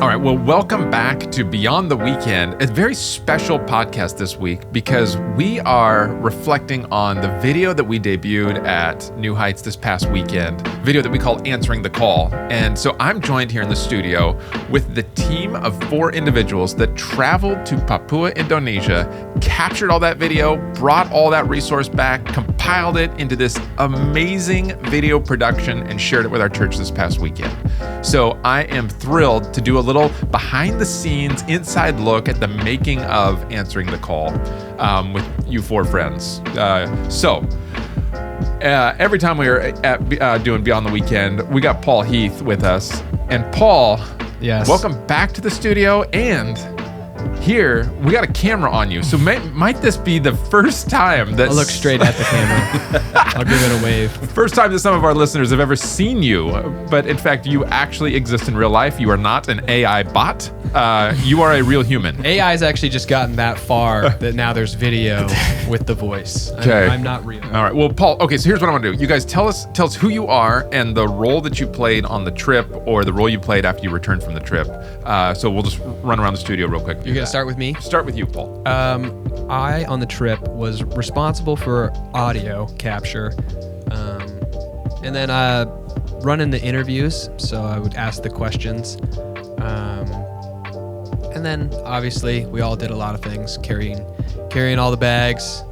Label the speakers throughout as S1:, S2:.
S1: All right, well, welcome back to Beyond the Weekend, a very special podcast this week because we are reflecting on the video that we debuted at New Heights this past weekend, video that we call Answering the Call. And so I'm joined here in the studio with the team of 4 individuals that traveled to Papua, Indonesia, captured all that video, brought all that resource back, compiled it into this amazing video production, and shared it with our church this past weekend. So I am thrilled to do a little behind the scenes inside look at the making of Answering the Call with you 4 friends. Every time we were doing Beyond the Weekend, we got Paul Heath with us. And Paul,
S2: yes,
S1: welcome back to the studio. And here, we got a camera on you. So might this be the first time that...
S2: I'll look straight at the camera. I'll give it a wave.
S1: First time that some of our listeners have ever seen you. But in fact, you actually exist in real life. You are not an AI bot. You are a real human.
S2: AI's actually just gotten that far that now there's video with the voice.
S1: Okay.
S2: I'm not real.
S1: All right. Well, Paul, okay, so here's what I want to do. You guys tell us who you are and the role that you played on the trip or the role you played after you returned from the trip. So we'll just run around the studio real quick.
S2: You're going to start with me?
S1: Start with you, Paul.
S2: I, on the trip, was responsible for audio capture. And then running the interviews, so I would ask the questions. And then, obviously, we all did a lot of things, carrying all the bags,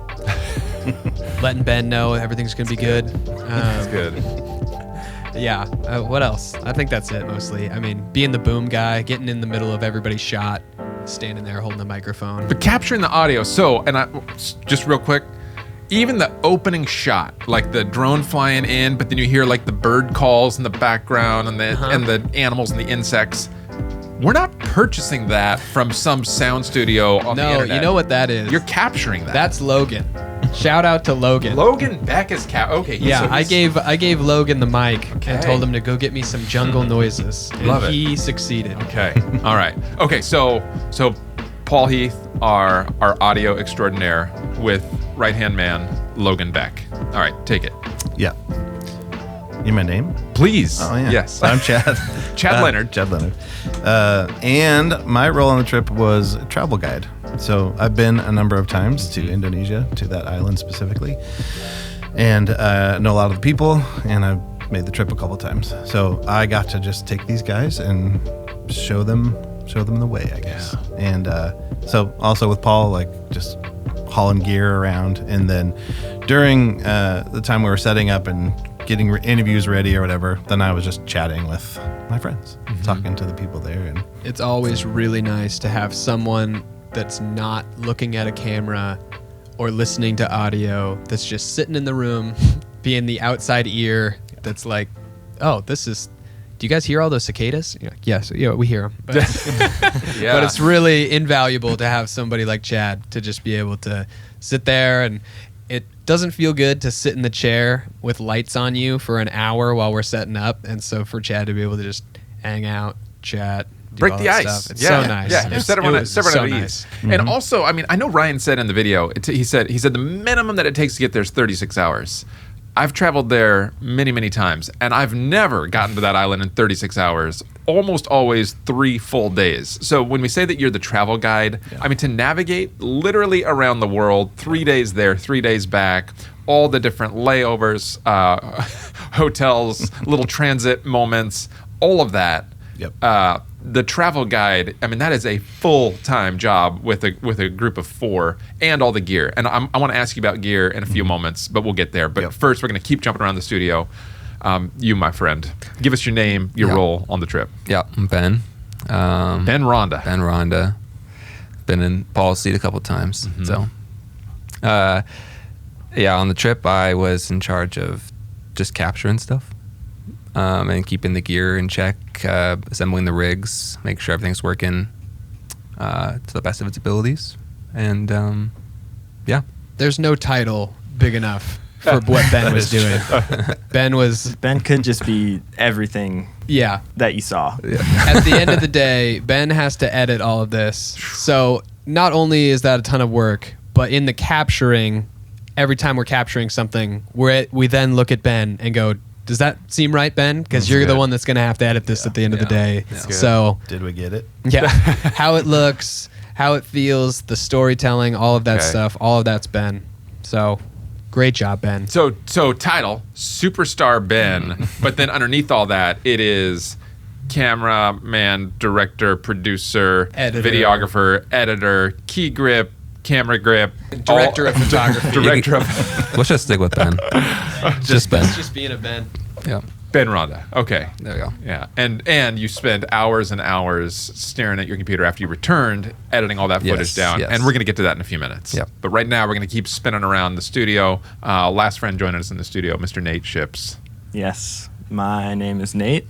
S2: letting Ben know everything's going to be good.
S1: That's good.
S2: Yeah. What else? I think that's it, mostly. I mean, being the boom guy, getting in the middle of everybody's shot, standing there holding the microphone.
S1: But capturing the audio, just real quick, even the opening shot, like the drone flying in, but then you hear like the bird calls in the background and the animals and the insects. We're not purchasing that from some sound studio on the internet.
S2: No, you know what that is?
S1: You're capturing that.
S2: That's Logan. Shout out to Logan.
S1: Logan Beck is okay.
S2: Yeah, I gave Logan the mic and told him to go get me some jungle noises. And
S1: Love it.
S2: He succeeded.
S1: Okay. All right. Okay, so Paul Heath, our audio extraordinaire, with right-hand man Logan Beck. All right, take it.
S3: Yeah. You my name?
S1: Please.
S3: Oh, yeah.
S1: Yes.
S3: I'm Chad.
S1: Chad Leonard.
S3: Chad Leonard. And my role on the trip was travel guide. So I've been a number of times to Indonesia, to that island specifically, and know a lot of the people, and I've made the trip a couple times. So I got to just take these guys and show them the way, I guess. Yeah. And so also with Paul, like just hauling gear around, and then during the time we were setting up and getting interviews ready or whatever, then I was just chatting with my friends, talking to the people there. And
S2: It's always really nice to have someone that's not looking at a camera or listening to audio, that's just sitting in the room, being the outside ear that's like, oh, do you guys hear all those cicadas? You're like, yes, yeah, we hear them. But,
S1: Yeah.
S2: but it's really invaluable to have somebody like Chad to just be able to sit there, and it doesn't feel good to sit in the chair with lights on you for an hour while we're setting up. And so for Chad to be able to just hang out, chat,
S1: break the ice.
S2: It's so nice.
S1: Yeah,
S2: It's
S1: set everyone at
S2: so
S1: ease.
S2: nice.
S1: And also, I mean, I know Ryan said in the video, he said the minimum that it takes to get there is 36 hours. I've traveled there many, many times, and I've never gotten to that island in 36 hours. Almost always 3 full days. So when we say that you're the travel guide, I mean, to navigate literally around the world, 3 days there, 3 days back, all the different layovers, hotels, little transit moments, all of that.
S3: Yep.
S1: The travel guide, I mean, that is a full-time job with a group of 4 and all the gear. And I want to ask you about gear in a few moments, but we'll get there. But first, we're going to keep jumping around the studio. You, my friend, give us your name, your role on the trip.
S4: Yeah, I'm Ben.
S1: Ben Rhonda.
S4: Ben Rhonda. Been in Paul's seat a couple times. So, on the trip, I was in charge of just capturing stuff. And keeping the gear in check, assembling the rigs, make sure everything's working to the best of its abilities. And,
S2: There's no title big enough for what Ben was doing. Ben
S5: could just be everything that you saw.
S2: At the end of the day, Ben has to edit all of this. So not only is that a ton of work, but in the capturing, every time we're capturing something, we then look at Ben and go, Does that seem right, Ben? Because you're the one that's going to have to edit this at the end of the day.
S3: Yeah.
S2: So,
S3: Did we get it?
S2: yeah, how it looks, how it feels, the storytelling, all of that stuff, all of that's Ben. So, great job, Ben.
S1: So title, Superstar Ben, but then underneath all that, it is cameraman, director, producer,
S2: Editor.
S1: videographer, editor, key grip, camera grip,
S2: Director of photography.
S1: Director of
S4: Let's just stick with Ben. Just Ben.
S2: It's just being a Ben.
S4: Yeah.
S1: Ben Ronda. Okay.
S4: There we go.
S1: Yeah. And you spend hours and hours staring at your computer after you returned, editing all that footage down.
S4: yes.
S1: And we're going to get to that in a few minutes.
S4: Yep.
S1: But right now, we're going to keep spinning around the studio. Last friend joining us in the studio, Mr. Nate Ships.
S5: Yes, my name is Nate,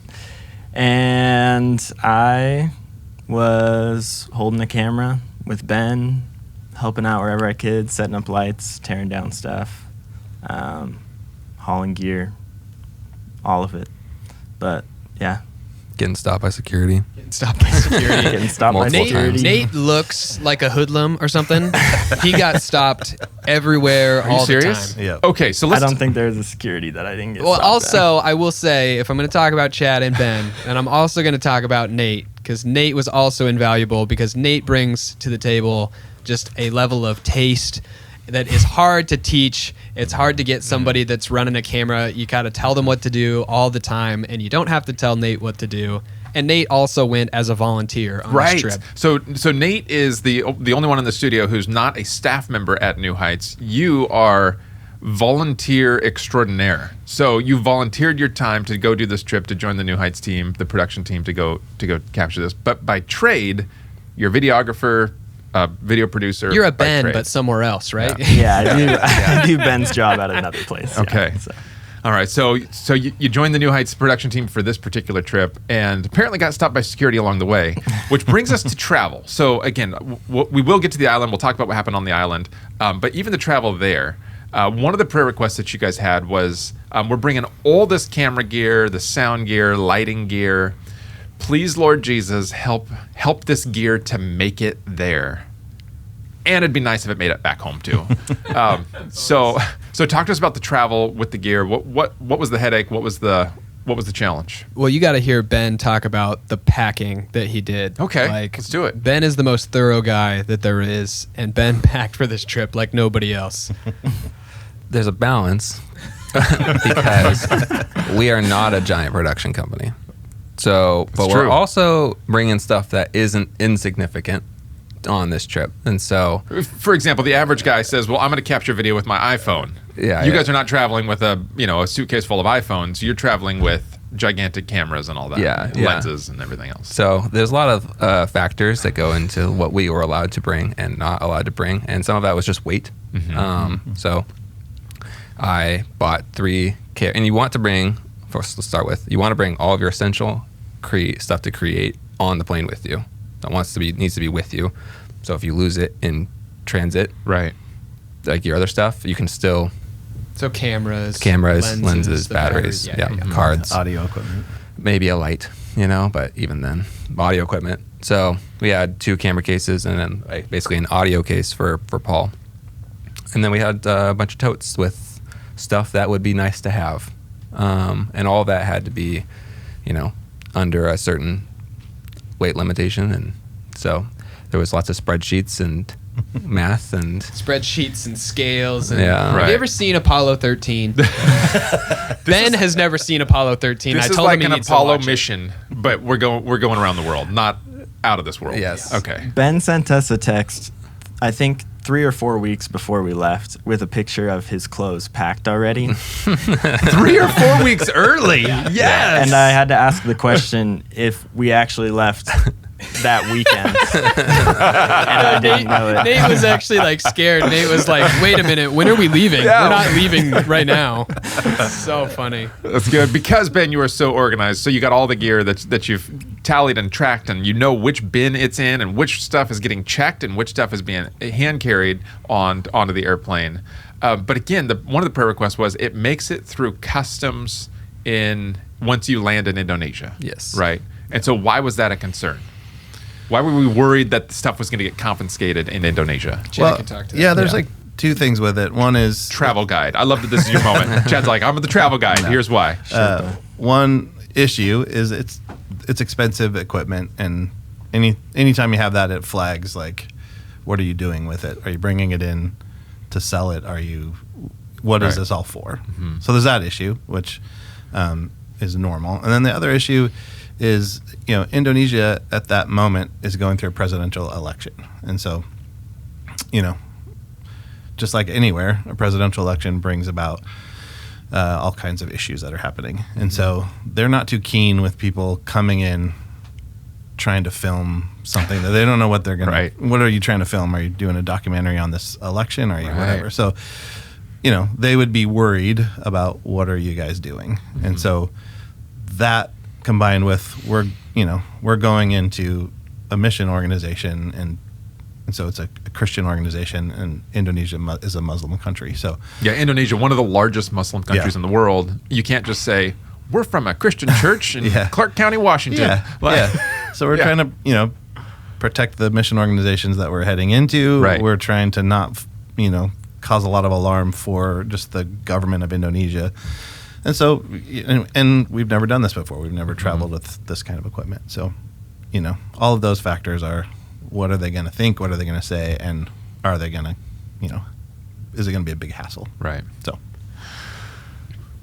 S5: and I was holding the camera with Ben, helping out wherever I could, setting up lights, tearing down stuff, hauling gear, all of it. But yeah,
S4: Getting stopped by security.
S2: Stopped by security.
S5: getting stopped by
S4: Multiple
S5: security.
S4: times.
S2: Nate looks like a hoodlum or something. He got stopped everywhere
S1: Are you
S2: all
S1: serious?
S2: the time.
S3: Yeah.
S1: Okay, so
S5: I
S1: let's.
S5: don't think there's a security that I didn't get
S2: Well,
S5: stopped
S2: also, I will say, if I'm going to talk about Chad and Ben, and I'm also going to talk about Nate, because Nate was also invaluable, because Nate brings to the table just a level of taste that is hard to teach. It's hard to get somebody that's running a camera. You got to tell them what to do all the time, and you don't have to tell Nate what to do. And Nate also went as a volunteer on
S1: Right.
S2: this trip.
S1: So Nate is the only one in the studio who's not a staff member at New Heights. You are volunteer extraordinaire. So you volunteered your time to go do this trip, to join the New Heights team, the production team, to go capture this. But by trade, you're a videographer, video producer.
S2: You're a
S1: by
S2: Ben,
S1: trade.
S2: but somewhere else, right?
S5: Yeah, I do Ben's job at another place.
S1: Okay.
S5: Yeah, so.
S1: All right, so you joined the New Heights production team for this particular trip, and apparently got stopped by security along the way, which brings us to travel. So again, we will get to the island. We'll talk about what happened on the island, but even the travel there. One of the prayer requests that you guys had was, we're bringing all this camera gear, the sound gear, lighting gear. Please, Lord Jesus, help this gear to make it there. And it'd be nice if it made it back home too. So talk to us about the travel with the gear. What was the headache? What was the challenge?
S2: Well, you got to hear Ben talk about the packing that he did.
S1: Okay,
S2: like,
S1: let's do it.
S2: Ben is the most thorough guy that there is, and Ben packed for this trip like nobody else.
S4: There's a balance because we are not a giant production company. So, but
S1: true.
S4: we're also bringing stuff that isn't insignificant on this trip. And so,
S1: For example, the average guy says, "Well, I'm going to capture video with my iPhone."
S4: Yeah,
S1: you
S4: yeah.
S1: guys are not traveling with a suitcase full of iPhones. You're traveling with gigantic cameras and all that,
S4: Yeah, yeah.
S1: lenses and everything else.
S4: so there's a lot of factors that go into what we were allowed to bring and not allowed to bring. And some of that was just weight. So I bought 3 and you want to bring, first let's start with, you want to bring all of your essential stuff to create on the plane with you. That needs to be with you. So if you lose it in transit,
S1: Right.
S4: like your other stuff, you can still
S2: So cameras,
S4: lenses,
S2: the
S4: batteries, yeah,
S2: yeah.
S4: cards,
S3: Audio equipment.
S4: maybe a light, but even then, audio equipment. So we had 2 camera cases and then basically an audio case for Paul. And then we had a bunch of totes with stuff that would be nice to have. And all of that had to be, under a certain weight limitation. And so there was lots of spreadsheets and math and
S2: spreadsheets and scales. And
S4: Yeah.
S2: Have
S1: Right.
S2: you ever seen Apollo 13? Ben has never seen Apollo 13.
S1: This
S2: I
S1: is
S2: told
S1: like
S2: him
S1: an
S2: he needs to
S1: Apollo
S2: watch it.
S1: mission, but we're going around the world, not out of this world.
S4: Yes.
S1: Okay.
S5: Ben sent us a text, I think 3 or 4 weeks before we left, with a picture of his clothes packed already.
S1: 3 or 4 weeks early. Yes.
S5: And I had to ask the question if we actually left that weekend. And I didn't know it.
S2: Nate was actually like scared. Nate was like, "Wait a minute, when are we leaving?
S1: Yeah.
S2: We're not leaving right now." So funny.
S1: That's good because Ben, you are so organized. So you got all the gear that you've tallied and tracked, and you know which bin it's in, and which stuff is getting checked, and which stuff is being hand carried onto the airplane. But again, one of the prayer requests was it makes it through customs once you land in Indonesia.
S4: Yes.
S1: Right. And so why was that a concern? Why were we worried that the stuff was going to get confiscated in Indonesia?
S2: Jack can talk to that.
S3: Yeah, there's like two things with it. One is
S1: Travel guide. I love that this is your moment. Chad's like, I'm the travel guide. Here's why.
S3: one issue is it's expensive equipment, and anytime you have that, it flags like, what are you doing with it? Are you bringing it in to sell it? What is this all for? Mm-hmm. So there's that issue, which is normal. And then the other issue is, Indonesia at that moment is going through a presidential election. And so, just like anywhere, a presidential election brings about all kinds of issues that are happening. And so they're not too keen with people coming in trying to film something that they don't know what they're going
S1: Right.
S3: to. What are you trying to film? Are you doing a documentary on this election? Are you whatever? So, they would be worried about what are you guys doing? Mm-hmm. And so that combined with we're going into a mission organization, and so it's a Christian organization, and Indonesia is a Muslim country. So
S1: Yeah, Indonesia, one of the largest Muslim countries
S3: Yeah.
S1: in the world. You can't just say, we're from a Christian church in
S3: Yeah.
S1: Clark County, Washington.
S3: yeah. So we're
S1: Yeah.
S3: trying to, protect the mission organizations that we're heading into.
S1: Right.
S3: We're trying to not, cause a lot of alarm for just the government of Indonesia. And so, and we've never done this before. We've never traveled with this kind of equipment. So, all of those factors are, what are they going to think? What are they going to say? And are they going to, is it going to be a big hassle?
S1: Right.
S3: So,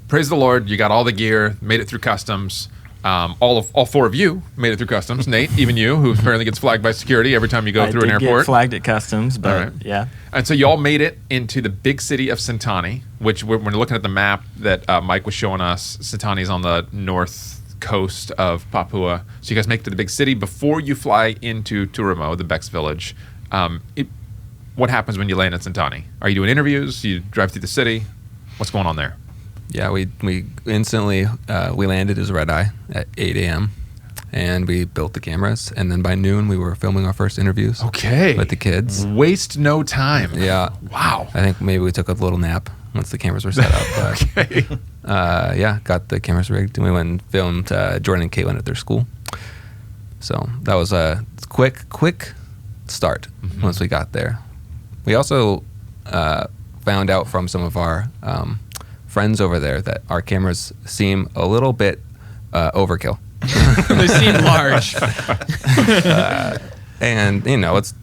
S1: Praise the Lord, you got all the gear, made it through customs. All four of you made it through customs. Nate, even you, who apparently gets flagged by security every time you go through an
S5: I did
S1: airport.
S5: get flagged at customs, but
S1: All right.
S5: yeah.
S1: And so you all made it into the big city of Sentani, which when we're looking at the map that Mike was showing us, Sentani is on the north coast of Papua. So you guys make it to the big city before you fly into Turamo, the Bex village. What happens when you land in Sentani? Are you doing interviews? You drive through the city? What's going on there?
S4: Yeah, we instantly we landed as red eye at 8 a.m. and we built the cameras, and then by noon we were filming our first interviews.
S1: Okay.
S4: With the kids.
S1: Waste no time.
S4: Yeah.
S1: Wow.
S4: I think maybe we took a little nap once the cameras were set up. But
S1: Okay.
S4: got the cameras rigged, and we went and filmed Jordan and Caitlin at their school. So that was a quick start once we got there. We also found out from some of our friends over there that our cameras seem a little bit overkill.
S2: They seem large.
S4: And it's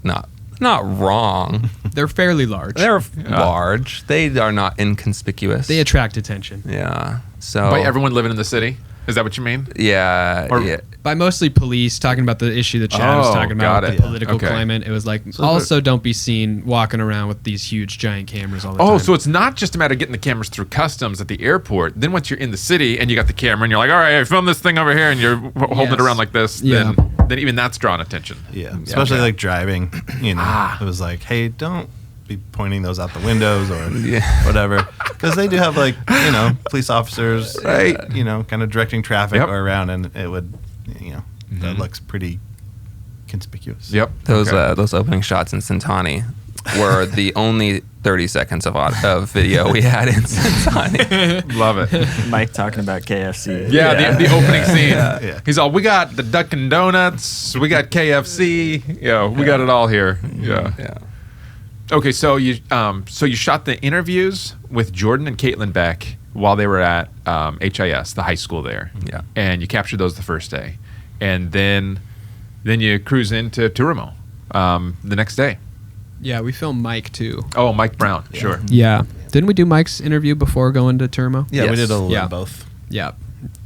S4: not wrong.
S2: They're fairly large.
S4: They're large. They are not inconspicuous.
S2: They attract attention.
S4: Yeah. So
S1: By everyone living in the city? Is that what you mean?
S4: Yeah.
S1: Or-
S4: yeah.
S2: By mostly police, talking about the issue that Chad was
S1: Oh,
S2: talking
S1: got
S2: about,
S1: it.
S2: the political
S1: Okay.
S2: climate. It was like, also don't be seen walking around with these huge giant cameras all the time.
S1: Oh, so it's not just a matter of getting the cameras through customs at the airport. Then once you're in the city and you got the camera and you're like, all right, I filmed this thing over here, and you're holding it
S2: Yes.
S1: around like this,
S2: Yeah.
S1: then even that's drawing attention.
S3: yeah. Especially like driving, it was like, hey, don't be pointing those out the windows or whatever. Because they do have police officers,
S1: Right.
S3: kind of directing traffic
S1: Yep.
S3: around, and it would, that looks pretty conspicuous.
S1: Yep.
S4: Those
S1: Okay.
S4: those opening shots in Sentani were the only 30 seconds of video we had in Sentani.
S1: Love it.
S5: Mike talking about KFC.
S1: Yeah, The opening scene.
S3: Yeah.
S1: He's all, we got the Dunkin' Donuts, we got KFC, we got it all here. Yeah.
S4: Yeah.
S1: Okay, so you shot the interviews with Jordan and Caitlin Beck while they were at HIS, the high school there.
S4: Yeah.
S1: And you captured those the first day, and then you cruise into Turamo the next day.
S2: Yeah, we filmed Mike too.
S1: Oh, Mike Brown, sure.
S2: Yeah. Didn't we do Mike's interview before going to Turmo?
S3: Yeah, we
S4: Yes.
S3: did a little
S2: Yeah.
S3: of both
S2: Yeah.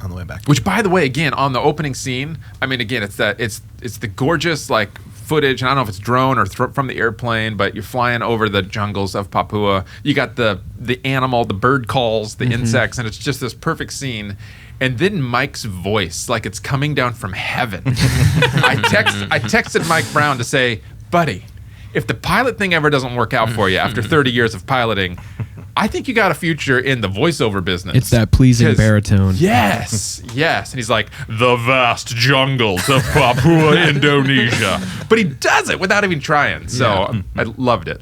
S3: on the way back.
S1: Which, by the way, again, on the opening scene, I mean, again, it's the gorgeous footage. And I don't know if it's drone or from the airplane, but you're flying over the jungles of Papua. You got the animal, the bird calls, the insects, and it's just this perfect scene. And then Mike's voice, like it's coming down from heaven. I texted Mike Brown to say, buddy, if the pilot thing ever doesn't work out for you after 30 years of piloting, I think you got a future in the voiceover business.
S2: It's that pleasing
S1: 'Cause-
S2: baritone.
S1: Yes, yes. And he's like, the vast jungles of Papua, Indonesia. But he does it without even trying. So I loved it.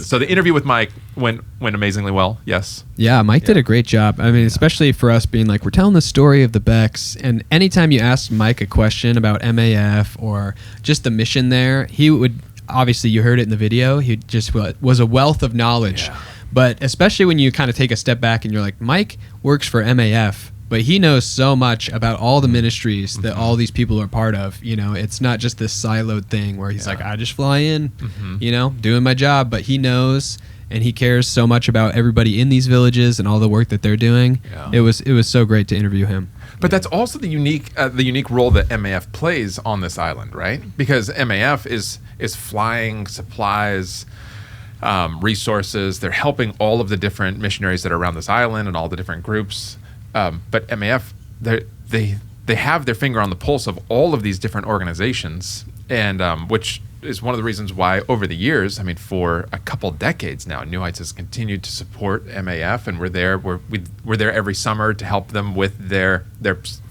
S1: So the interview with Mike went amazingly well. Yes.
S2: Yeah, Mike did a great job. I mean, especially for us being like, we're telling the story of the Becks. And anytime you asked Mike a question about MAF or just the mission there, he would obviously you heard it in the video. He just was a wealth of knowledge.
S1: Yeah.
S2: But especially when you kind of take a step back and you're like, Mike works for MAF, but he knows so much about all the ministries that all these people are part of. You know, it's not just this siloed thing where he's like, I just fly in, you know, doing my job. But he knows and he cares so much about everybody in these villages and all the work that they're doing.
S1: Yeah.
S2: It was so great to interview him.
S1: But that's also the unique role that MAF plays on this island, right? Because MAF is flying supplies, resources. They're helping all of the different missionaries that are around this island and all the different groups. But MAF, they have their finger on the pulse of all of these different organizations, and which is one of the reasons why over the years, I mean, for a couple decades now, New Heights has continued to support MAF, and we're there every summer to help them with their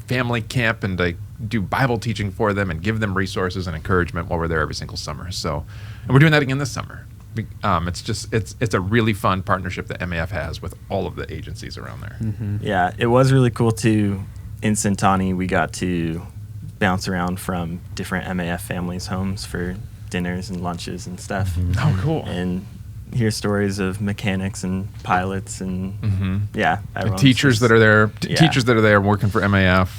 S1: family camp and to do Bible teaching for them and give them resources and encouragement while we're there every single summer. So, and we're doing that again this summer. It's a really fun partnership that MAF has with all of the agencies around there.
S5: Yeah, it was really cool too. In Centani, we got to bounce around from different MAF families' homes for dinners and lunches and stuff.
S1: Oh, cool.
S5: And hear stories of mechanics and pilots and yeah,
S1: And
S5: everyone's
S1: teachers
S5: just-
S1: that are there,
S5: Yeah.
S1: teachers that are there working for MAF.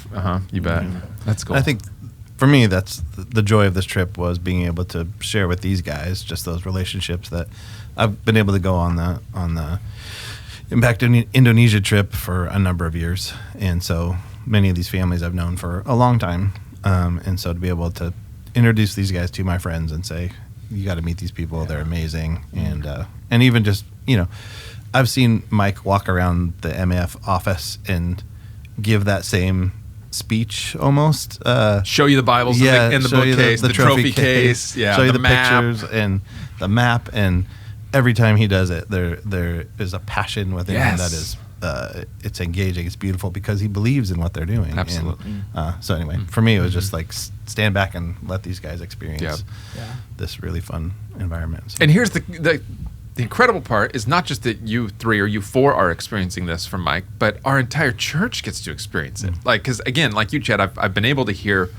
S1: You bet. That's cool.
S3: I think for me, that's the joy of this trip, was being able to share with these guys just those relationships that I've been able to go on the Impact Indonesia trip for a number of years, and so many of these families I've known for a long time, and so to be able to introduce these guys to my friends and say, you got to meet these people, they're amazing, and even just, you know, I've seen Mike walk around the MAF office and give that same speech almost.
S1: Show you the Bibles in the
S3: show you
S1: bookcase, the trophy case,
S3: show you the
S1: map.
S3: pictures and the map, and every time he does it, there is a passion within him that is it's engaging, it's beautiful, because he believes in what they're doing.
S1: Absolutely.
S3: And, so anyway, for me, it was just like stand back and let these guys experience this really fun environment. So.
S1: And here's the incredible part is not just that you three or you four are experiencing this from Mike, but our entire church gets to experience it. Like, because again, like you, Chad, I've been able to hear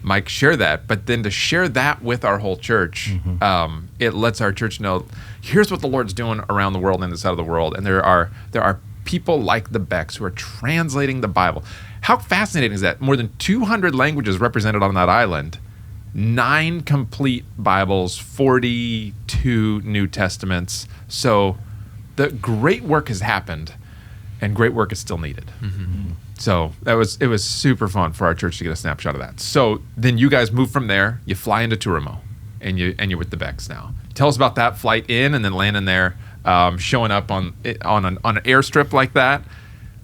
S1: Mike share that, but then to share that with our whole church, it lets our church know, here's what the Lord's doing around the world and this side of the world. And there are people like the Becks who are translating the Bible. How fascinating is that? More than 200 languages represented on that island, 9 complete Bibles, 42 New Testaments. So the great work has happened, and great work is still needed. So it was super fun for our church to get a snapshot of that. So then you guys move from there, you fly into Turamo, and you're with the Becks now. Tell us about that flight in and then landing there, showing up on an airstrip like that.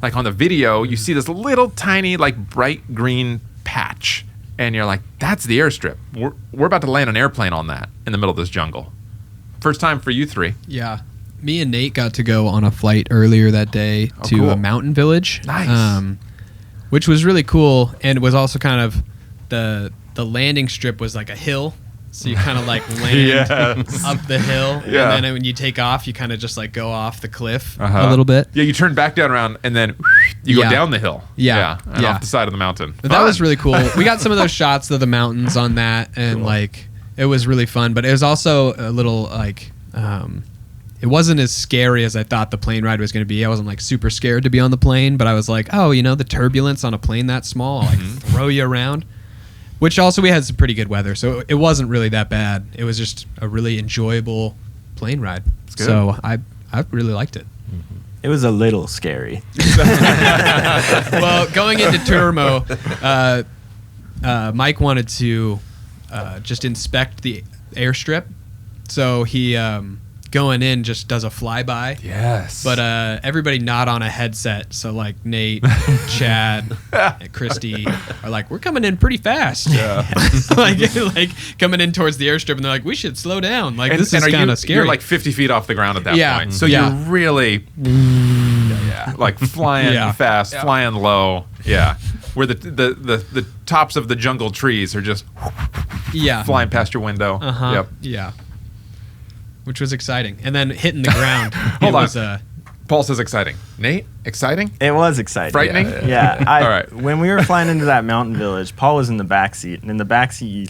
S1: Like on the video, you see this little tiny, like bright green patch, and you're like, that's the airstrip. We're about to land an airplane on that in the middle of this jungle. First time for you three.
S2: Yeah. Me and Nate got to go on a flight earlier that day to
S1: cool.
S2: a mountain village.
S1: Nice.
S2: Which was really cool, and it was also kind of the landing strip was like a hill. So you kind of like land up the hill,
S1: Yeah.
S2: and then when you take off, you kind of just like go off the cliff a little bit.
S1: Yeah, you turn back down around, and then you go down the hill. And off the side of the mountain.
S2: But that was really cool. We got some of those shots of the mountains on that, and like it was really fun. But it was also a little like it wasn't as scary as I thought the plane ride was going to be. I wasn't like super scared to be on the plane, but I was like, oh, you know, the turbulence on a plane that small, like throw you around. Which also we had some pretty good weather, so it wasn't really that bad. It was just a really enjoyable plane ride.
S1: good.
S2: So I really liked it.
S5: It was a little scary.
S2: Well, going into Turmo, Mike wanted to just inspect the airstrip, so he going in just does a flyby.
S1: Yes.
S2: But everybody not on a headset, so like Nate, Chad, and Christy are like, we're coming in pretty fast.
S1: Yeah.
S2: like coming in towards the airstrip, and they're like, we should slow down. Like this is kind of scary.
S1: You're like 50 feet off the ground at that point. So
S2: Yeah.
S1: you're really like flying fast, flying low. Yeah. Where the tops of the jungle trees are just flying past your window. Yep.
S2: Yeah. Which was exciting. And then hitting the ground.
S1: Hold on.
S2: Was,
S1: Paul says exciting. Nate, exciting?
S5: It was exciting.
S1: Frightening?
S5: Yeah.
S1: All right.
S5: When we were flying into that mountain village, Paul was in the back seat, and in the back seat, you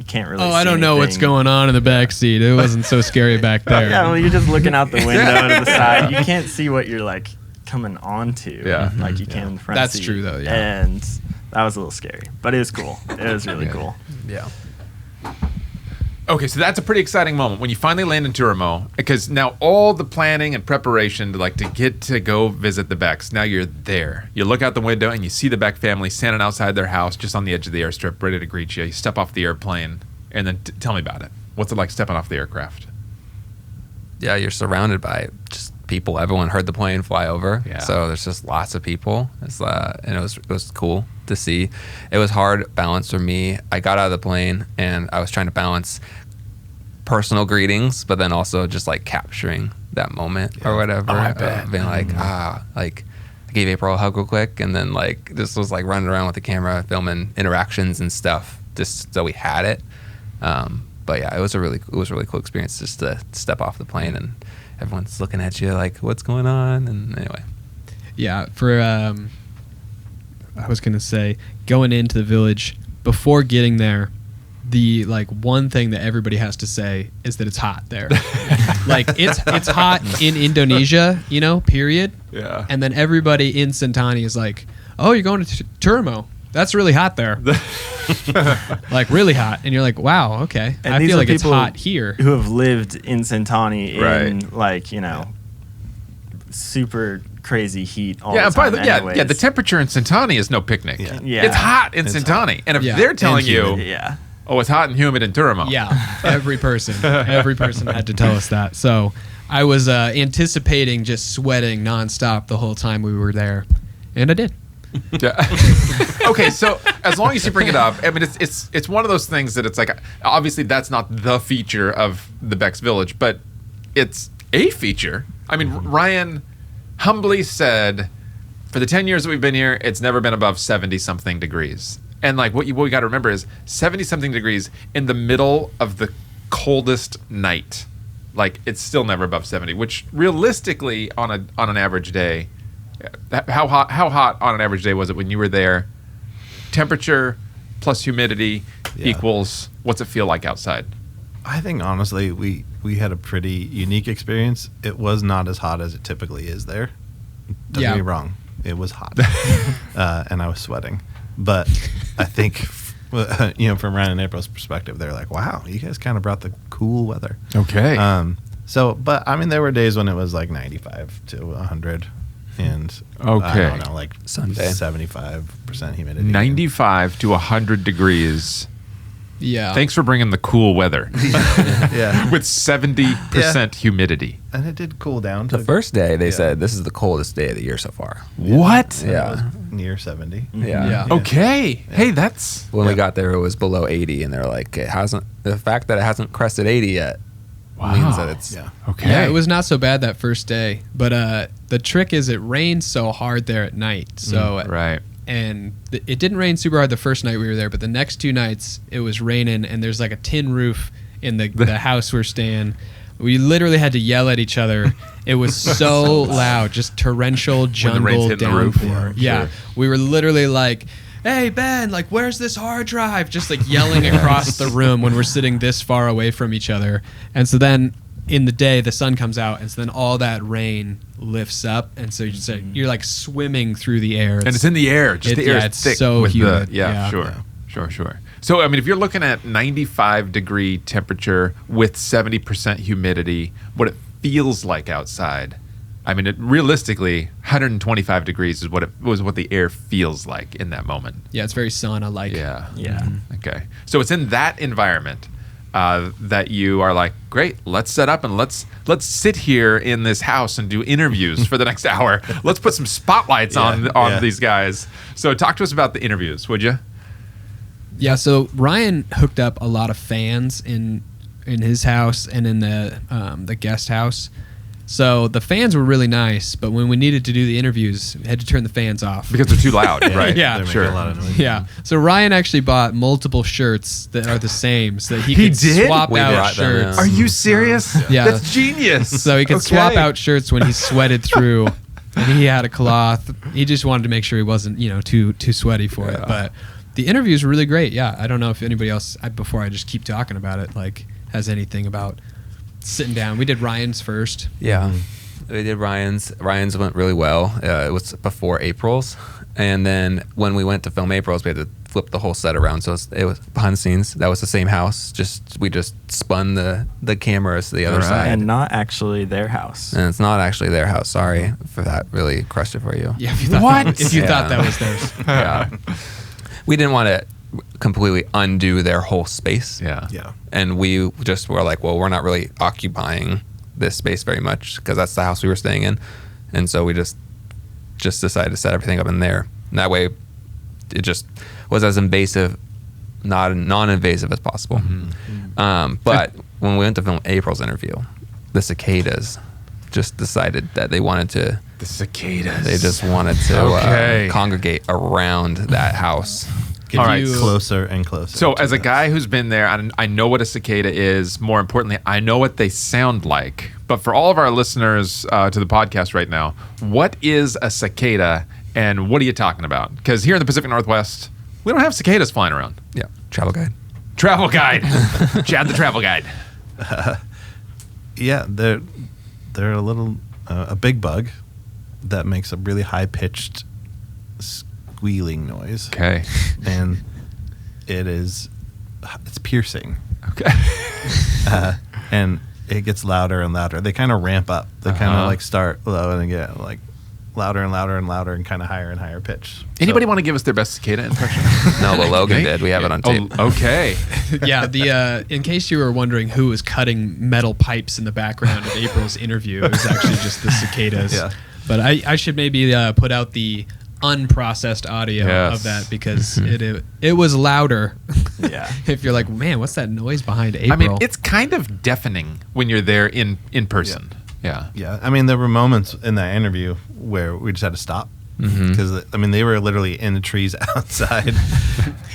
S5: you can't really.
S2: Oh,
S5: see
S2: I don't know what's
S5: anything.
S2: going on in the back seat. It wasn't so scary back there.
S5: Yeah, well, you're just looking out the window to the side. You can't see what you're like coming onto.
S1: Yeah.
S5: like you can in the front
S2: That's
S5: seat.
S2: true, though, yeah.
S5: And that was a little scary, but it was cool. It was really cool.
S2: Yeah.
S1: Okay, so that's a pretty exciting moment when you finally land in Turamo, because now all the planning and preparation to get to go visit the Becks, now you're there. You look out the window and you see the Beck family standing outside their house just on the edge of the airstrip ready to greet you. You step off the airplane, and then tell me about it. What's it like stepping off the aircraft?
S4: Yeah, you're surrounded by just people. Everyone heard the plane fly over,
S1: Yeah.
S4: so there's just lots of people. And it was cool to see. It was hard balance for me. I got out of the plane and I was trying to balance personal greetings, but then also just like capturing that moment or whatever.
S1: Oh, I bet.
S4: Being like I gave April a hug real quick, and then like just was like running around with the camera, filming interactions and stuff, just so we had it. But yeah, it was a really cool experience just to step off the plane and everyone's looking at you like, what's going on? And anyway,
S2: Yeah, for I was gonna say, going into the village before getting there, the one thing that everybody has to say is that it's hot there. It's hot in Indonesia, period.
S1: Yeah.
S2: And then everybody in Sentani is like, "Oh, you're going to Turmo? That's really hot there." Really hot. And you're like, "Wow, okay."
S5: And
S2: I
S5: these
S2: feel
S5: are
S2: like it's
S5: people
S2: hot here.
S5: who have lived in Sentani in
S1: Right.
S5: super crazy heat all
S1: Yeah,
S5: the time.
S1: yeah, the temperature in Sentani is no picnic.
S5: Yeah.
S1: It's hot in
S3: It's
S1: Sentani. And if
S2: Yeah.
S1: they're telling
S3: And
S1: you,
S3: humid.
S5: Yeah.
S1: oh, it's hot and humid in Turamo.
S2: Yeah, every person had to tell us that. So I was anticipating just sweating nonstop the whole time we were there, and I did.
S1: Yeah. Okay, so as long as you bring it up, I mean, it's one of those things that it's like, obviously that's not the feature of the Beck's Village, but it's a feature. I mean, Ryan humbly said, for the 10 years that we've been here, it's never been above 70-something degrees. And what we got to remember is 70-something degrees in the middle of the coldest night. It's still never above 70, which realistically on an average day, how hot on an average day was it when you were there? Temperature plus humidity equals what's it feel like outside?
S3: I think honestly, we had a pretty unique experience. It was not as hot as it typically is there. Don't get me wrong, it was hot, and I was sweating. But I think, from Ryan and April's perspective, they're like, "Wow, you guys kind of brought the cool weather."
S1: Okay.
S3: But I mean, there were days when it was 95 to 100, and
S1: Okay.
S3: I don't know,
S4: Sunday.
S3: 75% humidity.
S1: 95 to 100 degrees.
S2: Yeah.
S1: Thanks for bringing the cool weather
S3: Yeah,
S1: with 70% humidity.
S3: and it did cool down to
S4: the first day they said this is the coldest day of the year so far.
S1: What?
S4: Yeah.
S3: near 70.
S2: Yeah.
S1: Okay. Hey, that's
S4: When we got there, it was below 80, and they're like, the fact that it hasn't crested 80 yet means that it's
S3: Yeah.
S1: okay.
S2: Yeah, it was not so bad that first day, but the trick is it rains so hard there at night. So
S1: right.
S2: and it didn't rain super hard the first night we were there, but the next 2 nights it was raining, and there's a tin roof in the house we're staying. We literally had to yell at each other. It was so loud, just torrential
S1: the rain's
S2: jungle
S1: hitting the roof.
S2: downpour.
S1: Yeah,
S2: Yeah, we were literally like, "Hey Ben, where's this hard drive?" Just yelling across the room when we're sitting this far away from each other. And so then in the day the sun comes out, and so then all that rain lifts up, and so you're swimming through the air.
S1: And it's in the air. Just the air is
S2: it's
S1: thick
S2: so
S1: with
S2: humid.
S1: the Sure. So I mean, if you're looking at 95-degree temperature with 70% humidity, what it feels like outside, I mean, realistically, 125 degrees is what the air feels like in that moment.
S2: Yeah, it's very sauna-like.
S1: Yeah.
S5: Yeah.
S1: Okay. So it's in that environment that you are like, great, let's set up and let's sit here in this house and do interviews for the next hour. Let's put some spotlights on these guys. So talk to us about the interviews, would you?
S2: Yeah, so Ryan hooked up a lot of fans in his house and in the guest house. So the fans were really nice, but when we needed to do the interviews, we had to turn the fans off.
S1: Because they're too loud, right?
S2: Yeah.
S3: They're
S1: Sure.
S3: making a lot of noise.
S2: Yeah. So Ryan actually bought multiple shirts that are the same so that he
S1: He
S2: could
S1: did?
S2: swap
S4: We
S2: out
S4: brought them,
S2: shirts.
S4: yeah.
S1: Are you serious?
S2: Yeah.
S1: That's genius.
S2: So he could swap
S1: Okay.
S2: out shirts when he sweated through. And he had a cloth. He just wanted to make sure he wasn't, too sweaty for it. But The interviews were really great. Yeah, I don't know if anybody else, before I just keep talking about it, like has anything about sitting down. We did Ryan's first.
S4: Yeah, we did Ryan's. Ryan's went really well. It was before April's, and then when we went to film April's, we had to flip the whole set around. So it was behind the scenes. That was the same house. We just spun the cameras to the other side,
S5: and not actually their house.
S4: And it's not actually their house. Sorry for that. Really crushed it for you.
S2: Yeah, if you thought if you thought that was theirs.
S4: Yeah. We didn't want to completely undo their whole space.
S1: Yeah.
S3: Yeah.
S4: And we just were like, well, we're not really occupying this space very much because that's the house we were staying in. And so we just decided to set everything up in there. And that way it just was as invasive, non-invasive as possible.
S1: Mm-hmm.
S4: But when we went to film April's interview, the cicadas just decided that they wanted to...
S1: The cicadas.
S4: They just wanted to congregate around that house.
S3: Get
S1: All right.
S3: closer and closer.
S1: So,
S3: to
S1: as a
S3: that.
S1: guy who's been there, I know what a cicada is. More importantly, I know what they sound like. But for all of our listeners to the podcast right now, what is a cicada and what are you talking about? Because here in the Pacific Northwest, we don't have cicadas flying around.
S4: Yeah, travel guide.
S1: Travel guide. Chad the travel guide.
S3: Yeah, they're a little a big bug that makes a really high pitched squealing noise.
S1: Okay.
S3: And it's piercing.
S1: Okay.
S3: And it gets louder and louder. They kind of ramp up. They kind of like start low and get like louder and louder and louder and kind of higher and higher pitch.
S1: Anybody want to give us their best cicada impression?
S4: No, but Logan did. We have it on tape.
S1: Oh, okay.
S2: Yeah, in case you were wondering who was cutting metal pipes in the background of April's interview, it was actually just the cicadas.
S3: Yeah.
S2: But I should maybe put out the unprocessed audio
S1: Yes.
S2: of that because it was louder.
S5: Yeah.
S2: If you're like, man, what's that noise behind April?
S1: I mean, it's kind of deafening when you're there in person. Yeah.
S3: Yeah, I mean, there were moments in that interview where we just had to stop because I mean they were literally in the trees outside,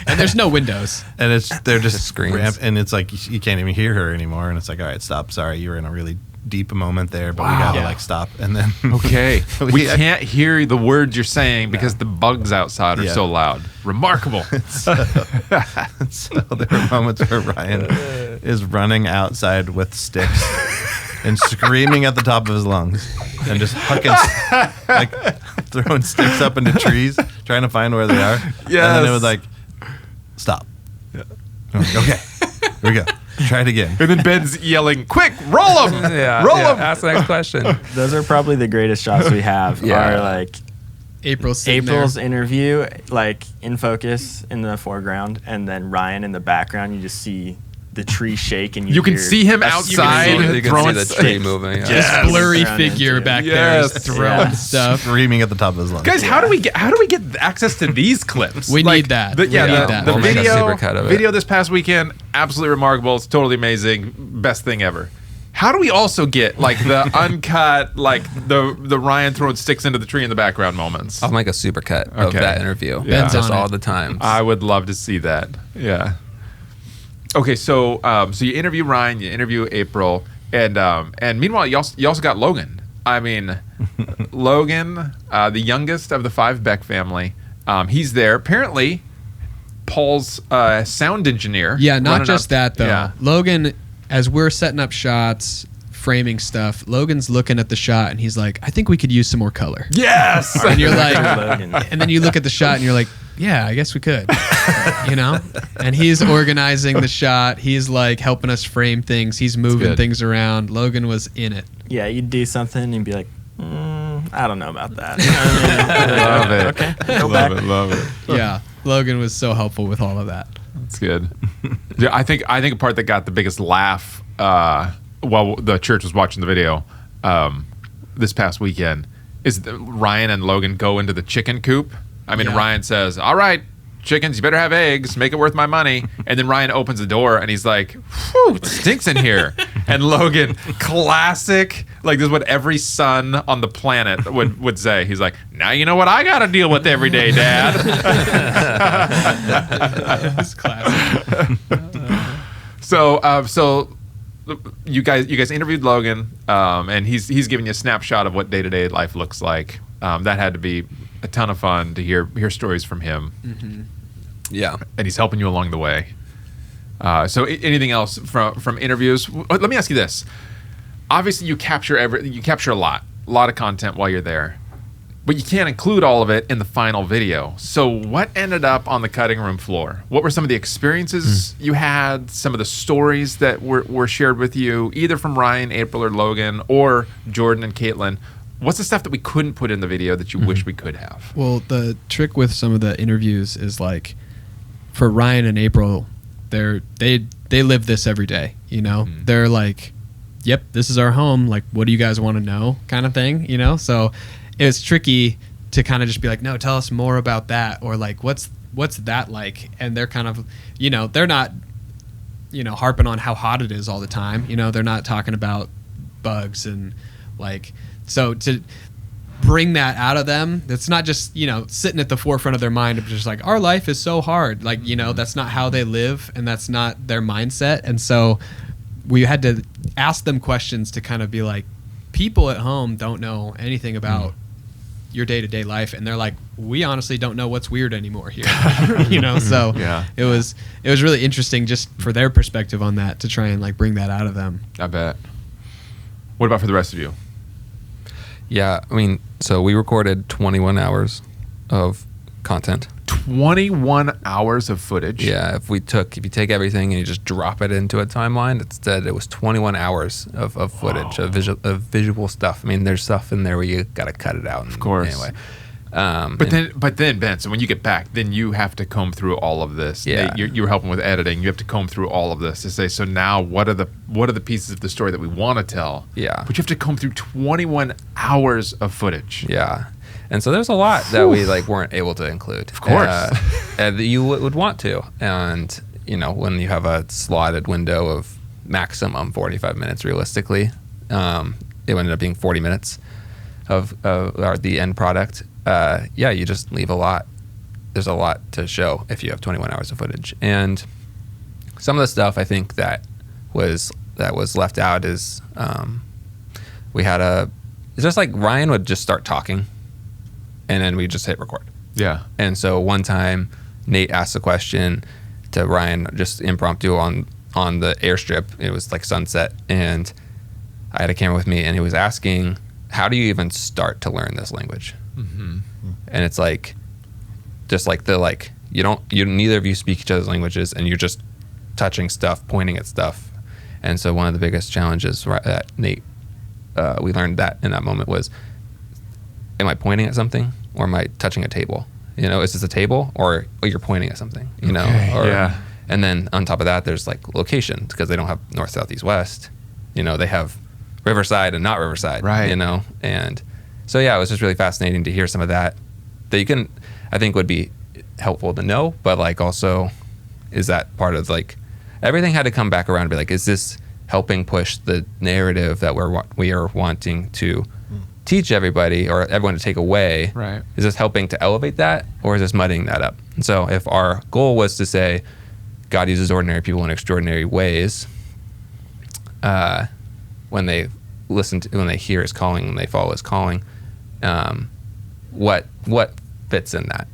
S2: and there's no windows.
S3: and they're just
S4: screens.
S3: and it's like you can't even hear her anymore, and it's like, all right, stop. Sorry, you were in a really deep moment there, but we gotta
S2: Yeah.
S3: like stop, and then
S1: Okay. We
S3: Yeah.
S1: can't hear the words you're saying because the bugs outside are
S3: Yeah.
S1: so loud. Remarkable.
S3: So there were moments where Ryan is running outside with sticks and screaming at the top of his lungs and just hucking, like throwing sticks up into trees, trying to find where they are. And then it was like, stop. I'm like, okay, here we go. Try it again.
S1: And then Ben's yelling, quick, roll them. Roll them.
S4: Ask the next question.
S5: Those are probably the greatest shots we have.
S4: Yeah.
S5: Are like
S2: April's
S5: April's interview, like in focus in the foreground, and then Ryan in the background. You just see the tree shake, and
S1: You can
S5: hear
S1: see him
S5: a
S1: outside
S4: You can
S1: throwing
S4: see the
S1: sticks.
S4: tree moving. Yeah.
S2: this
S1: Yes.
S2: blurry
S5: Thrown
S2: figure
S5: into it.
S2: back
S1: Yes.
S2: there is throwing
S5: Yeah.
S2: stuff.
S3: Screaming at the top of his lungs.
S1: Guys, how do we get access to these clips?
S2: We need that. We need that.
S1: The
S4: We'll make a
S1: video
S4: supercut of it.
S1: video this past weekend, absolutely remarkable. It's totally amazing. Best thing ever. How do we also get like the uncut, like the Ryan throwing sticks into the tree in the background moments?
S4: I'll make a supercut of
S1: Okay.
S4: that interview.
S1: Yeah.
S2: Ben's
S4: Just
S2: on
S4: all
S2: it.
S4: the time.
S1: I would love to see that. Yeah. Okay, so so you interview Ryan, you interview April, and meanwhile you also got Logan. I mean, Logan, the youngest of the 5 Beck family, he's there. Apparently, Paul's sound engineer.
S2: Yeah, not
S1: running
S2: just
S1: up-
S2: that though.
S1: Yeah.
S2: Logan, as we're setting up shots, framing stuff, Logan's looking at the shot and he's like, I think we could use some more color.
S1: Yes.
S2: And you're like,
S5: Logan.
S2: and then you look at the shot and you're like, yeah, I guess we could, you know? And he's organizing the shot. He's like helping us frame things. He's moving
S1: good.
S2: things around. Logan was in it.
S5: Yeah, you'd do something and you'd be like, I don't know about that. You know what I
S1: Love
S5: mean?
S1: it.
S5: Okay, go
S1: love
S5: back.
S1: it. Love it.
S2: Yeah. Logan was so helpful with all of that.
S1: That's good. Yeah, I think a part that got the biggest laugh while the church was watching the video this past weekend is that Ryan and Logan go into the chicken coop. I mean,
S2: Yeah.
S1: Ryan says, "All right, chickens, you better have eggs. Make it worth my money." And then Ryan opens the door and he's like, "Whew, it stinks in here." And Logan, classic, like this is what every son on the planet would say. He's like, "Now you know what I got to deal with every day, Dad."
S2: It's classic.
S1: So you guys interviewed Logan, and he's giving you a snapshot of what day-to-day life looks like. That had to be a ton of fun to hear stories from him.
S4: Yeah.
S1: and he's helping you along the way. So anything else from interviews? Let me ask you this. Obviously, you capture a lot of content while you're there, but you can't include all of it in the final video. So what ended up on the cutting room floor? What were some of the experiences you had, some of the stories that were shared with you, either from Ryan, April, or Logan, or Jordan and Caitlin? What's the stuff that we couldn't put in the video that you wish we could have?
S2: Well, the trick with some of the interviews is like, for Ryan and April, they live this every day, you know? They're like, yep, this is our home. Like, what do you guys want to know, kind of thing, you know? So it's tricky to kind of just be like, no, tell us more about that, or like, what's that like? And they're kind of, you know, they're not, you know, harping on how hot it is all the time. You know, they're not talking about bugs and like, so to bring that out of them, it's not just, you know, sitting at the forefront of their mind of just like, our life is so hard. Like, you know, that's not how they live, and that's not their mindset. And so we had to ask them questions to kind of be like, people at home don't know anything about your day-to-day life, and they're like, we honestly don't know what's weird anymore here. You know, so it was really interesting just for their perspective on that, to try and like bring that out of them.
S1: I bet. What about for the rest of you?
S4: Yeah, I mean, so we recorded 21 hours of content.
S1: 21 hours of footage.
S4: Yeah, if you take everything and you just drop it into a timeline, instead it was 21 hours of footage, of visual stuff. I mean, there's stuff in there where you got to cut it out.
S1: Of course.
S4: Anyway.
S1: But then, Ben, so when you get back, then you have to comb through all of this.
S4: Yeah.
S1: You were helping with editing. You have to comb through all of this to say, so now what are the pieces of the story that we want to tell?
S4: Yeah.
S1: But you have to comb through 21 hours of footage.
S4: Yeah. And so there's a lot that we like weren't able to include.
S1: Of course.
S4: And you would want to. And, you know, when you have a slotted window of maximum 45 minutes realistically, it ended up being 40 minutes of the end product. You just leave a lot. There's a lot to show if you have 21 hours of footage. And some of the stuff I think that was left out is it's just like Ryan would just start talking, and then we just hit record.
S1: Yeah.
S4: And so one time Nate asked a question to Ryan, just impromptu on the airstrip. It was like sunset, and I had a camera with me, and he was asking, how do you even start to learn this language?
S1: Mm-hmm.
S4: And it's like, just like neither of you speak each other's languages, and you're just touching stuff, pointing at stuff. And so one of the biggest challenges that Nate, we learned that in that moment was, am I pointing at something, or am I touching a table? You know, is this a table, or you're pointing at something, you know?
S1: Yeah.
S4: And then on top of that, there's like locations, because they don't have north, south, east, west. You know, they have Riverside and not Riverside,
S1: right?
S4: You know, and so yeah, it was just really fascinating to hear some of that you I think would be helpful to know, but like also, is that part of like everything had to come back around and be like, is this helping push the narrative that we are wanting to teach everybody or everyone to take away?
S1: Right.
S4: Is this helping to elevate that, or is this muddying that up? And so if our goal was to say God uses ordinary people in extraordinary ways, when they when they hear his calling, when they follow his calling, what fits in that,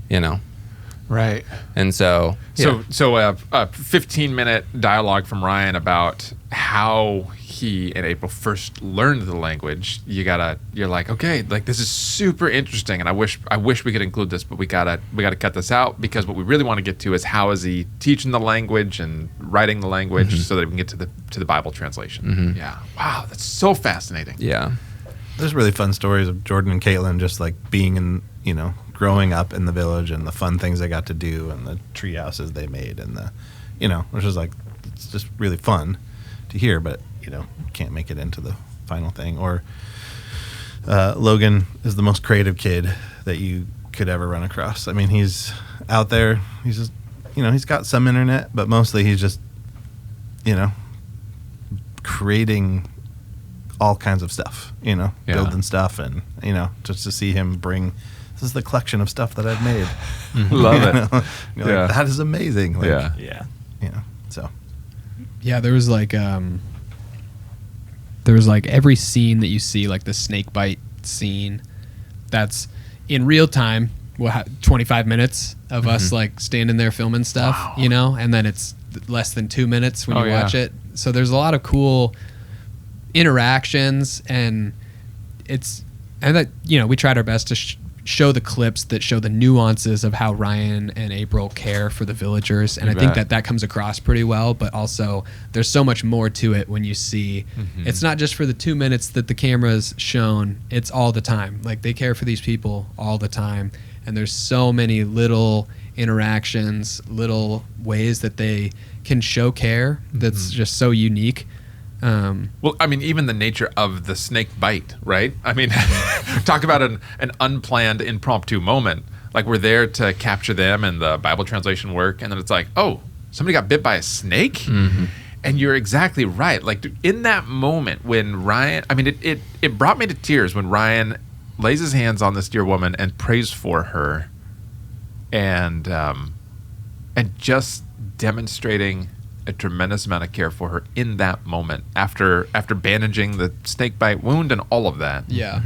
S4: you know?
S1: Right.
S4: And so
S1: a 15-minute dialogue from Ryan about how he and April first learned the language. You're like, okay, like this is super interesting, and I wish we could include this, but we gotta cut this out, because what we really want to get to is how is he teaching the language and writing the language so that we can get to the Bible translation. Yeah. Wow, that's so fascinating.
S4: Yeah.
S3: There's really fun stories of Jordan and Caitlin just like being in, you know, growing up in the village, and the fun things they got to do, and the tree houses they made, and the, you know, which is like, it's just really fun to hear, but, you know, can't make it into the final thing. Or Logan is the most creative kid that you could ever run across. I mean, he's out there, he's just, you know, he's got some internet, but mostly he's just, you know, creating all kinds of stuff, you know, building stuff, and, you know, just to see him bring, this is the collection of stuff that I've made.
S1: Love it.
S3: You're like, that is amazing. Like,
S5: Yeah.
S3: You know, so.
S2: Yeah, there was like every scene that you see, like the snake bite scene, that's in real time. 25 minutes of us like standing there filming stuff, you know, and then it's less than 2 minutes when you watch it. So there's a lot of cool interactions, and that, you know, we tried our best to show the clips that show the nuances of how Ryan and April care for the villagers, and I think that comes across pretty well. But also, there's so much more to it when you see it's not just for the 2 minutes that the camera's shown; it's all the time. Like, they care for these people all the time, and there's so many little interactions, little ways that they can show care that's just so unique.
S1: Well, I mean, even the nature of the snake bite, right? I mean, talk about an unplanned, impromptu moment. Like, we're there to capture them and the Bible translation work, and then it's like, oh, somebody got bit by a snake? And you're exactly right. Like, in that moment when Ryan, I mean, it brought me to tears when Ryan lays his hands on this dear woman and prays for her, and just demonstrating a tremendous amount of care for her in that moment after bandaging the snake bite wound and all of that.
S2: Yeah.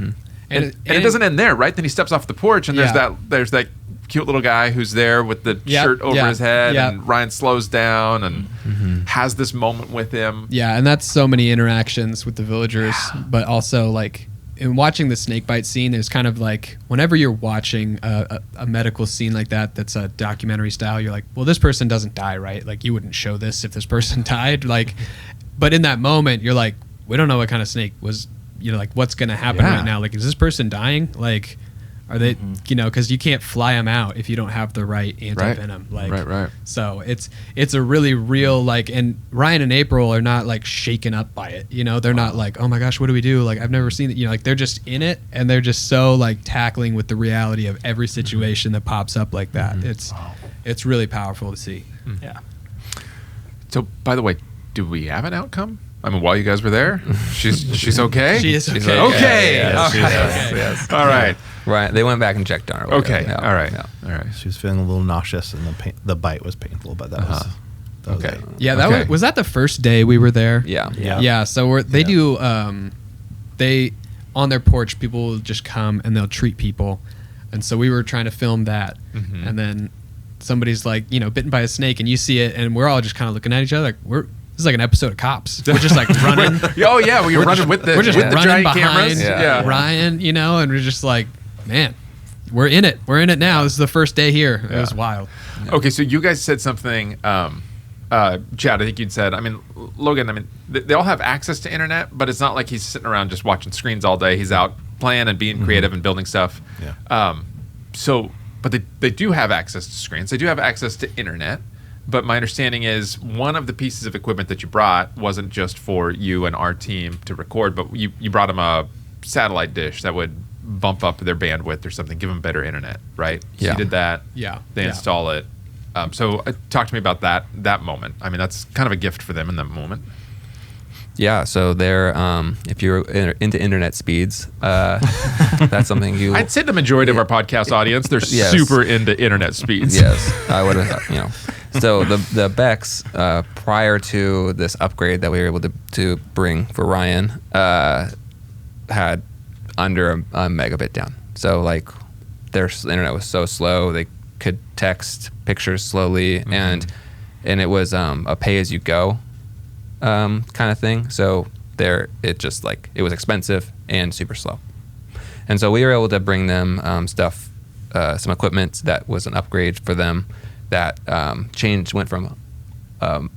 S1: And it doesn't end there, right? Then he steps off the porch, and there's that cute little guy who's there with the shirt over his head, and Ryan slows down and has this moment with him. Yeah,
S2: and that's so many interactions with the villagers, but also, like, in watching the snake bite scene, there's kind of like, whenever you're watching a medical scene like that's a documentary style, you're like, well, this person doesn't die, right? Like, you wouldn't show this if this person died. Like, but in that moment, you're like, we don't know what kind of snake was, you know, like, what's going to happen right now? Like, is this person dying? Like, are they, you know, because you can't fly them out if you don't have the right anti-venom.
S1: Right.
S2: So it's a really real, like, and Ryan and April are not, like, shaken up by it. You know, they're not like, oh my gosh, what do we do? Like, I've never seen it. You know, like, they're just in it, and they're just so, like, tackling with the reality of every situation that pops up like that. It's really powerful to see.
S5: Yeah.
S1: So, by the way, do we have an outcome? I mean, while you guys were there, she's okay?
S2: She is okay.
S1: She's okay.
S4: Yes.
S1: All right.
S4: Right. They went back and checked on her.
S1: Okay.
S4: Yeah.
S1: All right.
S4: Yeah.
S1: All right.
S3: She was feeling a little nauseous, and the bite was painful, but that was
S1: okay.
S3: it.
S2: Yeah, that was that the first day we were there?
S4: Yeah.
S2: Yeah. So they do. They on their porch, people will just come and they'll treat people, and so we were trying to film that, and then somebody's like, you know, bitten by a snake, and you see it, and we're all just kind of looking at each other like this is like an episode of Cops. We're just like running.
S1: Oh yeah, we're running with the
S2: running
S1: giant cameras.
S2: behind Ryan, you know, and we're just like, man, we're in it. We're in it now. This is the first day here. It was wild.
S1: Okay, so you guys said something, Chad, I think you'd said, I mean, Logan, I mean, they all have access to internet, but it's not like he's sitting around just watching screens all day. He's out playing and being creative and building stuff.
S3: Yeah.
S1: But they do have access to screens. They do have access to internet. But my understanding is one of the pieces of equipment that you brought wasn't just for you and our team to record, but you brought them a satellite dish that would bump up their bandwidth or something, give them better internet, right? So you did that.
S2: Yeah.
S1: They install it. So talk to me about that moment. I mean, that's kind of a gift for them in that moment.
S4: Yeah, so they're if you're into internet speeds, that's something you.
S1: I'd say the majority of our podcast audience, they're super into internet speeds.
S4: Yes, I would have. You know, so the Becks prior to this upgrade that we were able to bring for Ryan had under a megabit down. So, like, their internet was so slow they could text pictures slowly, and it was a pay as you go kind of thing. So it was expensive and super slow. And so we were able to bring them some equipment that was an upgrade for them that went from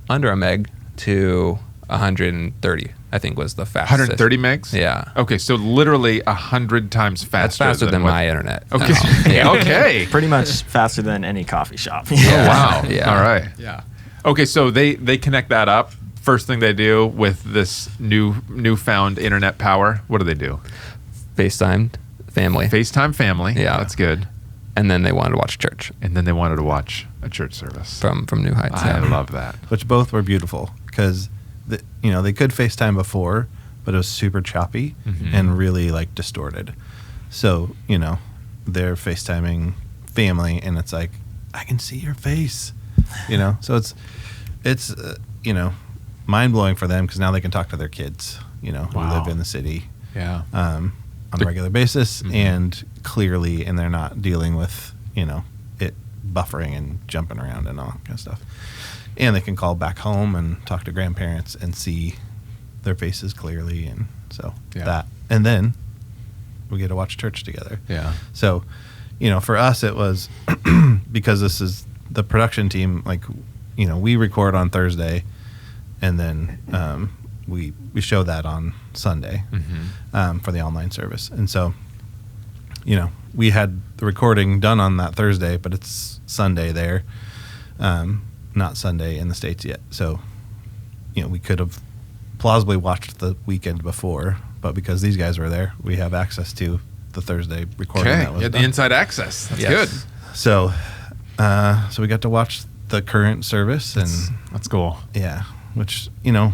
S4: under a meg to 130, I think was the fastest.
S1: 130 megs?
S4: Yeah.
S1: Okay, so literally 100 times faster.
S4: That's faster than my internet.
S1: Okay. Okay.
S5: Pretty much faster than any coffee shop.
S1: Oh, wow.
S4: Yeah.
S1: All right.
S2: Yeah.
S1: Okay, so they connect that up. First thing they do with this newfound internet power, what do they do?
S4: FaceTime family.
S1: FaceTime family.
S4: Yeah.
S1: That's good.
S4: And then they wanted to watch church.
S1: And then they wanted to watch a church service.
S4: From New Heights.
S1: I love that.
S3: Which both were beautiful because, they could FaceTime before, but it was super choppy and really, like, distorted. So, they're FaceTiming family, and it's like, I can see your face, So it's mind-blowing for them because now they can talk to their kids, who live in the city on a regular basis, and clearly, and they're not dealing with, it buffering and jumping around and all that kind of stuff. And they can call back home and talk to grandparents and see their faces clearly. And so that. And then we get to watch church together.
S1: Yeah.
S3: So, for us, it was because this is the production team, like, we record on Thursday and then we show that on Sunday for the online service. And so, we had the recording done on that Thursday, but it's Sunday there, not Sunday in the States yet. So, we could have plausibly watched the weekend before, but because these guys were there, we have access to the Thursday recording that was
S1: you had the
S3: done.
S1: inside access. That's good.
S3: So, so we got to watch the current service,
S1: That's cool.
S3: yeah, which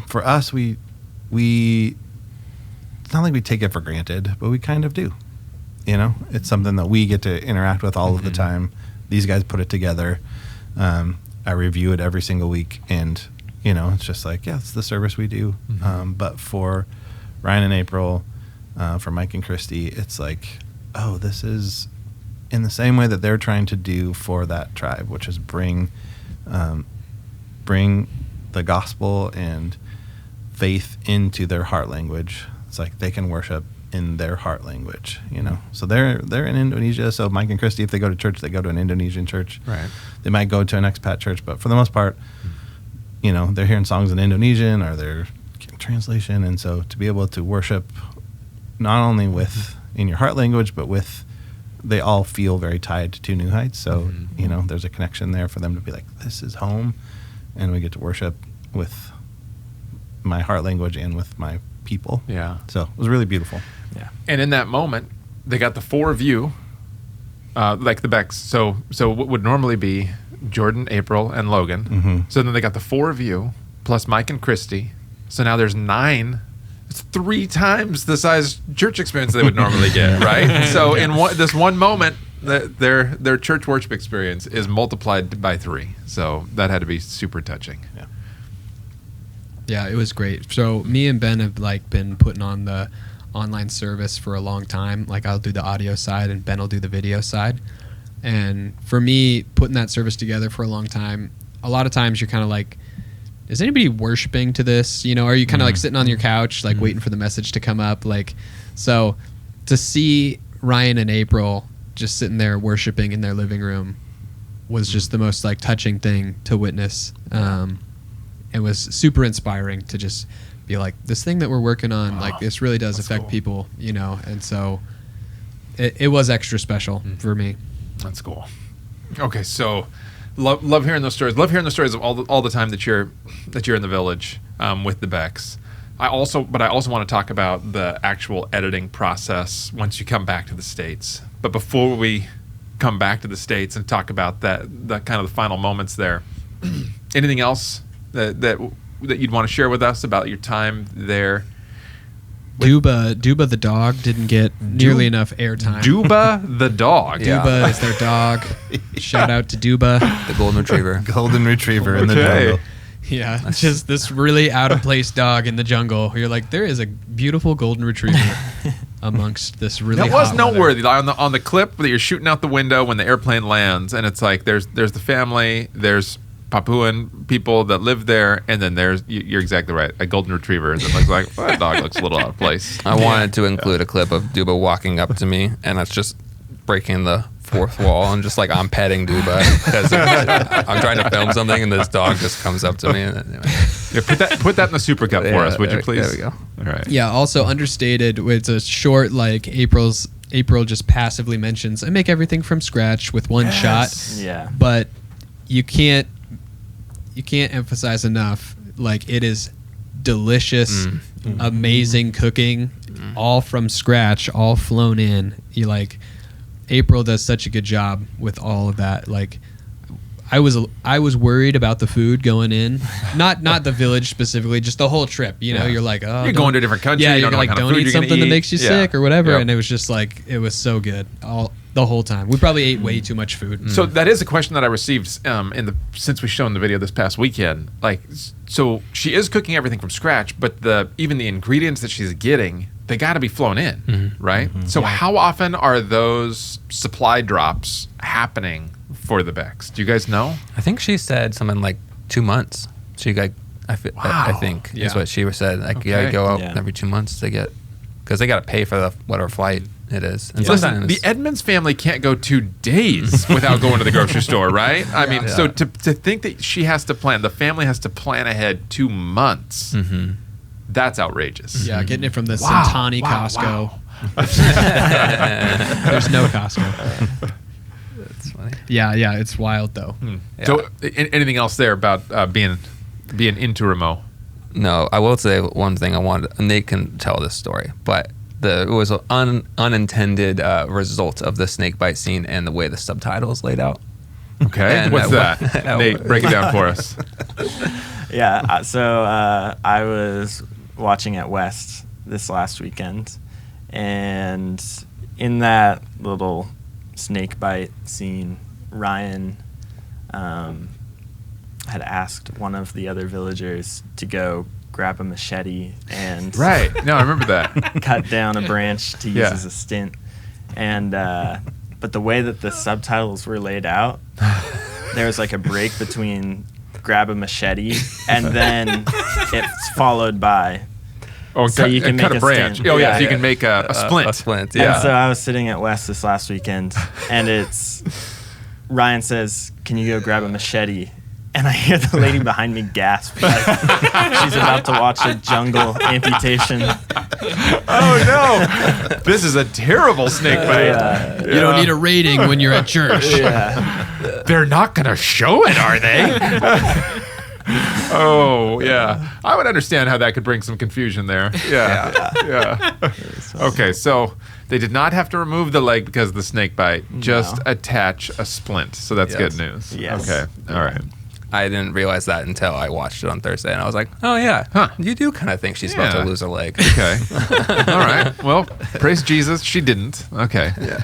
S3: for us, we it's not like we take it for granted, but we kind of do. It's something that we get to interact with all of the time. These guys put it together. I review it every single week, and it's just like, it's the service we do. But for Ryan and April, for Mike and Christy, it's like, oh, this is in the same way that they're trying to do for that tribe, which is bring the gospel and faith into their heart language. It's like they can worship in their heart language, So they're in Indonesia. So Mike and Christy, if they go to church, they go to an Indonesian church.
S1: Right.
S3: They might go to an expat church, but for the most part, they're hearing songs in Indonesian or they're getting translation. And so to be able to worship not only with in your heart language, but they all feel very tied to New Heights. So, there's a connection there for them to be like, this is home. And we get to worship with my heart language and with my people.
S1: Yeah.
S3: So it was really beautiful.
S5: Yeah.
S1: And in that moment, they got the four of you, like the Becks. So what would normally be Jordan, April, and Logan. So then they got the four of you plus Mike and Christy. So now there's 9. It's 3 times the size church experience they would normally get, right? So in this one moment, their church worship experience is multiplied by 3. So that had to be super touching.
S3: Yeah.
S2: Yeah, it was great. So me and Ben have been putting on the online service for a long time. Like I'll do the audio side and Ben will do the video side. And for me, putting that service together for a long time, a lot of times you're kind of like, is anybody worshiping to this? Are you kind of like sitting on your couch, like waiting for the message to come up? So to see Ryan and April just sitting there worshiping in their living room was just the most touching thing to witness. It was super inspiring to just be like, this thing that we're working on, this really does affect people, and so it was extra special for me.
S1: That's cool. Okay, so love hearing those stories. Love hearing the stories of all the time that you're in the village with the Becks. I also want to talk about the actual editing process once you come back to the States. But before we come back to the States and talk about that kind of the final moments there, anything else that you'd want to share with us about your time there?
S2: Duba the dog didn't get nearly enough airtime.
S1: Duba the dog.
S4: Yeah.
S2: Duba is their dog. Shout out to Duba.
S4: The golden retriever.
S3: Golden retriever in the
S1: Okay.
S3: jungle.
S2: Yeah, just this really out of place dog in the jungle. You're like, there is a beautiful golden retriever amongst this really.
S1: That was
S2: hot weather.
S1: noteworthy on the clip that you're shooting out the window when the airplane lands, and it's like there's the family, there's Papuan people that live there, and then you're exactly right, a golden retriever that looks like that dog looks a little out of place.
S4: I wanted to include a clip of Duba walking up to me, and that's just breaking the fourth wall, and just I'm petting Duba because I'm trying to film something, and this dog just comes up to me. And anyway.
S1: Yeah, put that in the super cup for us, would you please?
S4: There we go.
S1: All right.
S2: Yeah. Also understated. It's a short April just passively mentions I make everything from scratch with one shot.
S5: Yeah.
S2: But you can't emphasize enough. It is delicious, amazing cooking, all from scratch, all flown in. April does such a good job with all of that. I was worried about the food going in, not the village specifically, just the whole trip. You're like, oh,
S1: You're going to a different country.
S2: Yeah,
S1: you
S2: you're
S1: don't know
S2: like,
S1: what kind of
S2: don't
S1: food
S2: eat
S1: you're gonna
S2: something that
S1: eat.
S2: makes you
S1: Yeah.
S2: sick or whatever.
S1: Yep.
S2: And it was just it was so good the whole time. We probably ate way too much food.
S1: So that is a question that I received since we shown the video this past weekend. So she is cooking everything from scratch, but even the ingredients that she's getting, they got to be flown in, right? So how often are those supply drops happening for the Becks? Do you guys know?
S4: I think she said something like 2 months. She got, I think is what she said. Like you gotta go out every 2 months to get, because they gotta pay for the whatever flight it is. And
S1: Listen, the Edmonds family can't go 2 days without going to the grocery store, right? I mean, so to think that she has to plan, the family has to plan ahead 2 months. That's outrageous.
S2: Yeah, getting it from the Centani Costco. There's no Costco.
S4: That's funny.
S2: Yeah, it's wild though.
S4: Yeah.
S1: So, anything else there about being into remote?
S4: No, I will say one thing. Nate can tell this story, but it was an unintended result of the snake bite scene and the way the subtitles laid out.
S1: Okay,
S4: And
S1: what's that? Nate, break it down for us.
S5: Yeah, so I was watching at West this last weekend, and in that little snake bite scene, Ryan had asked one of the other villagers to go grab a machete and
S1: Right. No, I remember that.
S5: cut down a branch to use as a stint. And but the way that the subtitles were laid out, there was like a break between grab a machete and then it's followed by
S1: Oh,
S5: so you can
S1: cut
S5: make
S1: a branch.
S5: stint.
S1: Oh, yeah,
S5: Yeah.
S1: so you can make a splint.
S4: A splint,
S5: And
S4: yeah.
S5: so I was sitting at West this last weekend, and it's Ryan says, "Can you go grab a machete?" And I hear the lady behind me gasp, like she's about to watch a jungle amputation.
S1: Oh, no. This is a terrible snake bite.
S2: You don't need a rating when you're at church.
S5: Yeah,
S1: They're not going to show it, are they? Oh, yeah. I would understand how that could bring some confusion there. Yeah. Okay, so they did not have to remove the leg because of the snake bite, just attach a splint. So that's good news.
S5: Yes.
S1: Okay, all right.
S4: I didn't realize that until I watched it on Thursday, and I was like, "Oh yeah, you do kind of think she's about
S1: Yeah.
S4: to lose a leg."
S1: Okay. All right. Well, praise Jesus, she didn't. Okay.
S4: Yeah.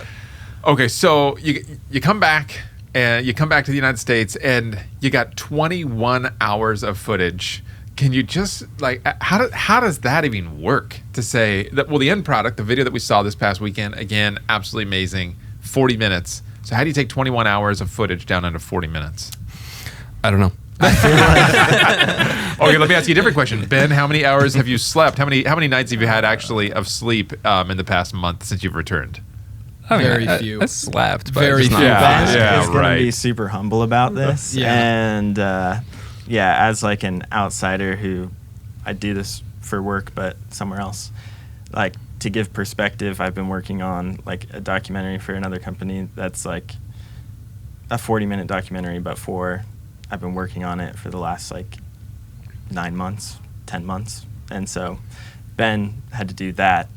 S1: Okay, so you come back and you come back to the United States and you got 21 hours of footage. Can you just like how does that even work to say that? Well, the end product, the video that we saw this past weekend, again, absolutely amazing, 40 minutes. So how do you take 21 hours of footage down into 40 minutes?
S4: I don't know.
S1: Okay, let me ask you a different question. Ben, how many hours have you slept? How many nights have you had actually of sleep in the past month since you've returned?
S4: I mean,
S2: Very
S4: I
S2: few.
S4: I slept, but
S2: Very
S4: just not
S2: few.
S4: fast.
S1: Yeah,
S5: is going
S1: right.
S5: to be super humble about this.
S2: Yeah.
S5: And as like an outsider who I do this for work, but somewhere else, like to give perspective, I've been working on like a documentary for another company that's like a 40-minute documentary, but I've been working on it for the last like 9 months, 10 months. And so Ben had to do that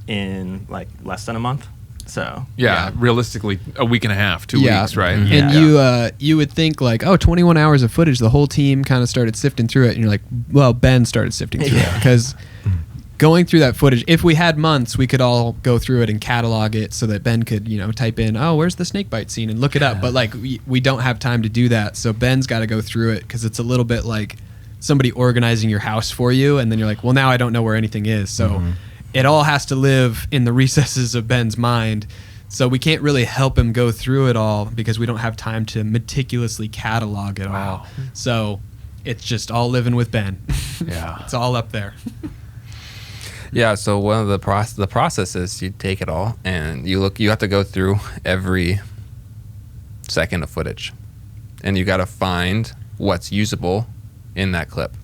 S5: in like less than a month. So
S1: Yeah, realistically, a week and a half, 2
S2: Yeah.
S1: weeks, right?
S5: Mhm.
S2: And you would think like, 21 hours of footage, the whole team kind of started sifting through it. And you're like, well, Ben started sifting through it. Because going through that footage, if we had months, we could all go through it and catalog it so that Ben could, type in, where's the snake bite scene and look it up. But like, we don't have time to do that. So Ben's got to go through it because it's a little bit like somebody organizing your house for you. And then you're like, well, now I don't know where anything is. So it all has to live in the recesses of Ben's mind. So we can't really help him go through it all because we don't have time to meticulously catalog it all. So it's just all living with Ben.
S1: Yeah.
S2: It's all up there.
S4: Yeah, so one of the process is you take it all and you have to go through every second of footage. And you got to find what's usable in that clip.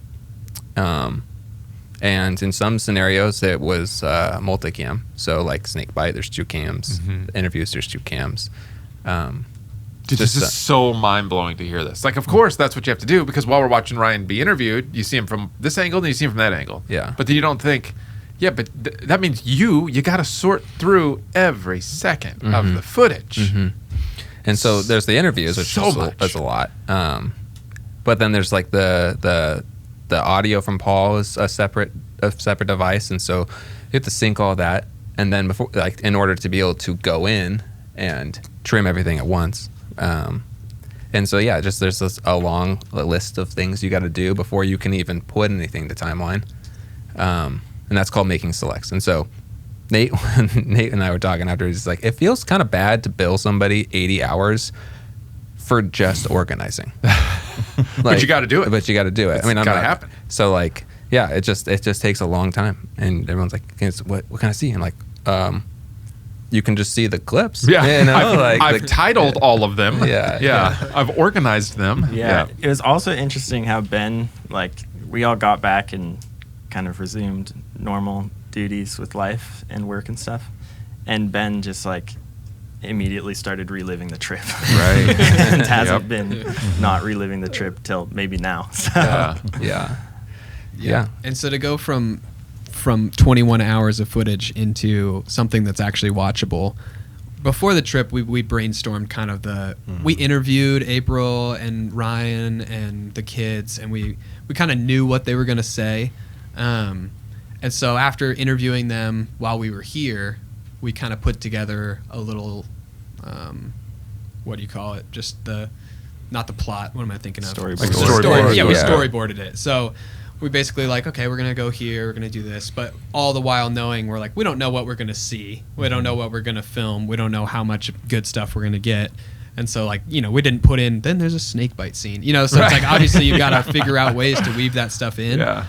S4: And in some scenarios it was multicam. So like snakebite, there's 2 cams. Interviews, there's 2 cams.
S1: Dude, this is so mind-blowing to hear this. Like, of course, that's what you have to do because while we're watching Ryan be interviewed, you see him from this angle and you see him from that angle.
S4: Yeah.
S1: But then you don't think, but that means you got to sort through every second of the footage.
S4: And so there's the interviews, which
S1: So much.
S4: is a lot. But then there's like the audio from Paul is a separate device, and so you have to sync all that, and then before, like, in order to be able to go in and trim everything at once. And so there's a long list of things you got to do before you can even put anything to timeline. And that's called making selects. And so Nate and I were talking after. He's like, it feels kind of bad to bill somebody 80 hours for just organizing.
S1: But you got to do it.
S4: But you got to do it.
S1: It's
S4: I mean, I'm
S1: gotta
S4: not,
S1: happen.
S4: So like, yeah, it just takes a long time, and everyone's like, what can I see? And like, you can just see the clips.
S1: Yeah,
S4: you know?
S1: I've titled all of them.
S4: Yeah.
S1: I've organized them.
S5: Yeah. It was also interesting how Ben, like, we all got back and kind of resumed normal duties with life and work and stuff. And Ben just, like, immediately started reliving the trip.
S1: Right.
S5: And hasn't
S1: Yep.
S5: been not reliving the trip till maybe now. So.
S4: Yeah.
S2: And so to go from 21 hours of footage into something that's actually watchable. Before the trip, we brainstormed kind of we interviewed April and Ryan and the kids, and we kind of knew what they were going to say. And so after interviewing them while we were here, we kind of put together a little, what do you call it? Just not the plot. What am I thinking of?
S5: Storyboard.
S1: Like storyboard.
S2: Yeah, we
S4: Yeah.
S2: storyboarded it. So we basically like, okay, we're going to go here, we're going to do this. But all the while knowing we're like, we don't know what we're going to see. We don't know what we're going to film. We don't know how much good stuff we're going to get. And so, like, you know, we didn't put in, then there's a snake bite scene. You know, so it's like, obviously you've got to figure out ways to weave that stuff in.
S1: Yeah.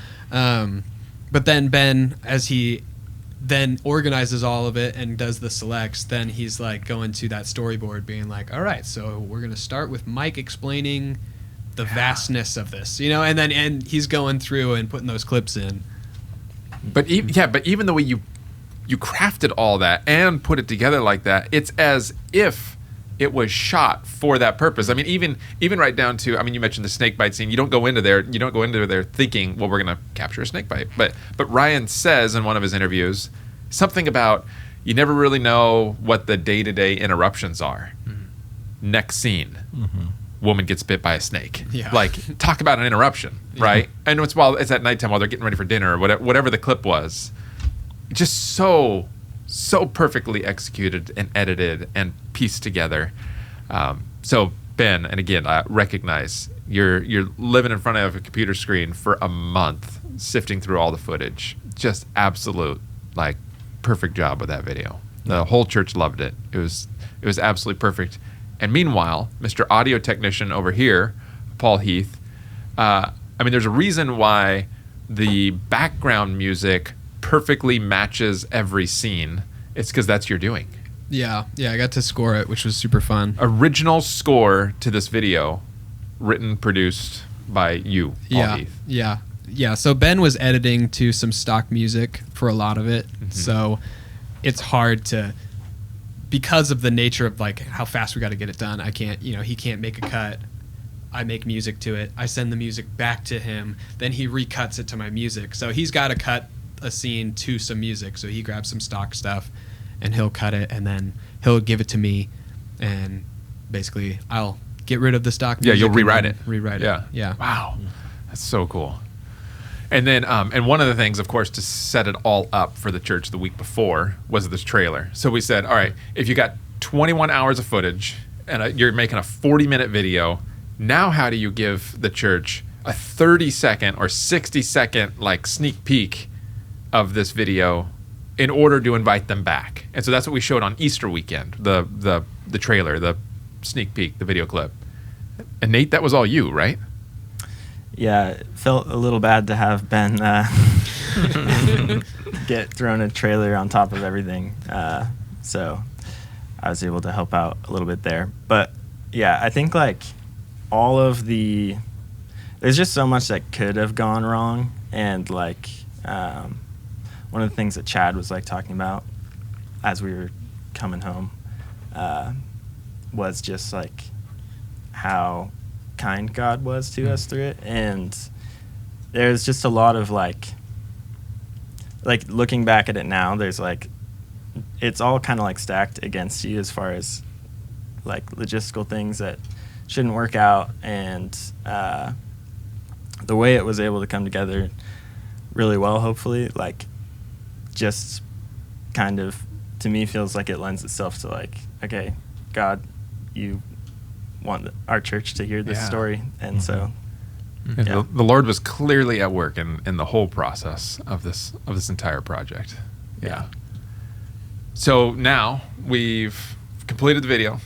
S2: But then Ben, as he then organizes all of it and does the selects, then he's like going to that storyboard being like, all right, so we're going to start with Mike explaining the vastness of this, you know, and he's going through and putting those clips in.
S1: But even the way you crafted all that and put it together like that, it's as if it was shot for that purpose. I mean, even right down to, I mean, you mentioned the snake bite scene. You don't go into there thinking, well, we're going to capture a snake bite. But Ryan says in one of his interviews something about you never really know what the day-to-day interruptions are. Mm-hmm. Next scene. Mm-hmm. Woman gets bit by a snake.
S2: Yeah.
S1: Like, talk about an interruption, right? And it's at nighttime while they're getting ready for dinner or whatever the clip was. Just so perfectly executed and edited and pieced together. So Ben, and again, I recognize you're living in front of a computer screen for a month, sifting through all the footage. Just absolute, like, perfect job with that video. The whole church loved it. It was absolutely perfect. And meanwhile, Mr. Audio Technician over here, Paul Heath, I mean, there's a reason why the background music perfectly matches every scene. It's because that's your doing.
S2: Yeah, I got to score it, which was super fun.
S1: Original score to this video, written, produced by you, Paul Heath.
S2: Yeah. So Ben was editing to some stock music for a lot of it. Mm-hmm. So it's hard to, because of the nature of like how fast we got to get it done. I can't, he can't make a cut. I make music to it. I send the music back to him. Then he recuts it to my music. So he's got to cut a scene to some music. So he grabs some stock stuff and he'll cut it and then he'll give it to me. And basically I'll get rid of the stock music.
S1: Yeah, you'll rewrite it.
S2: Rewrite it. Yeah.
S1: Wow. That's so cool. And then, and one of the things, of course, to set it all up for the church the week before was this trailer. So we said, all right, if you got 21 hours of footage and you're making a 40-minute video, now how do you give the church a 30-second or 60-second like sneak peek of this video in order to invite them back? And so that's what we showed on Easter weekend, the trailer, the sneak peek, the video clip. And Nate, that was all you, right?
S5: Yeah, it felt a little bad to have Ben get thrown a trailer on top of everything. So I was able to help out a little bit there. But yeah, I think like there's just so much that could have gone wrong. And like one of the things that Chad was like talking about as we were coming home was just like how kind God was to us through it. And there's just a lot of like looking back at it now, there's like it's all kind of like stacked against you as far as like logistical things that shouldn't work out, and the way it was able to come together really well, hopefully, like just kind of to me feels like it lends itself to like, okay, God, you want our church to hear this story. And so
S1: the Lord was clearly at work in the whole process of this entire project. Yeah. So now we've completed the video.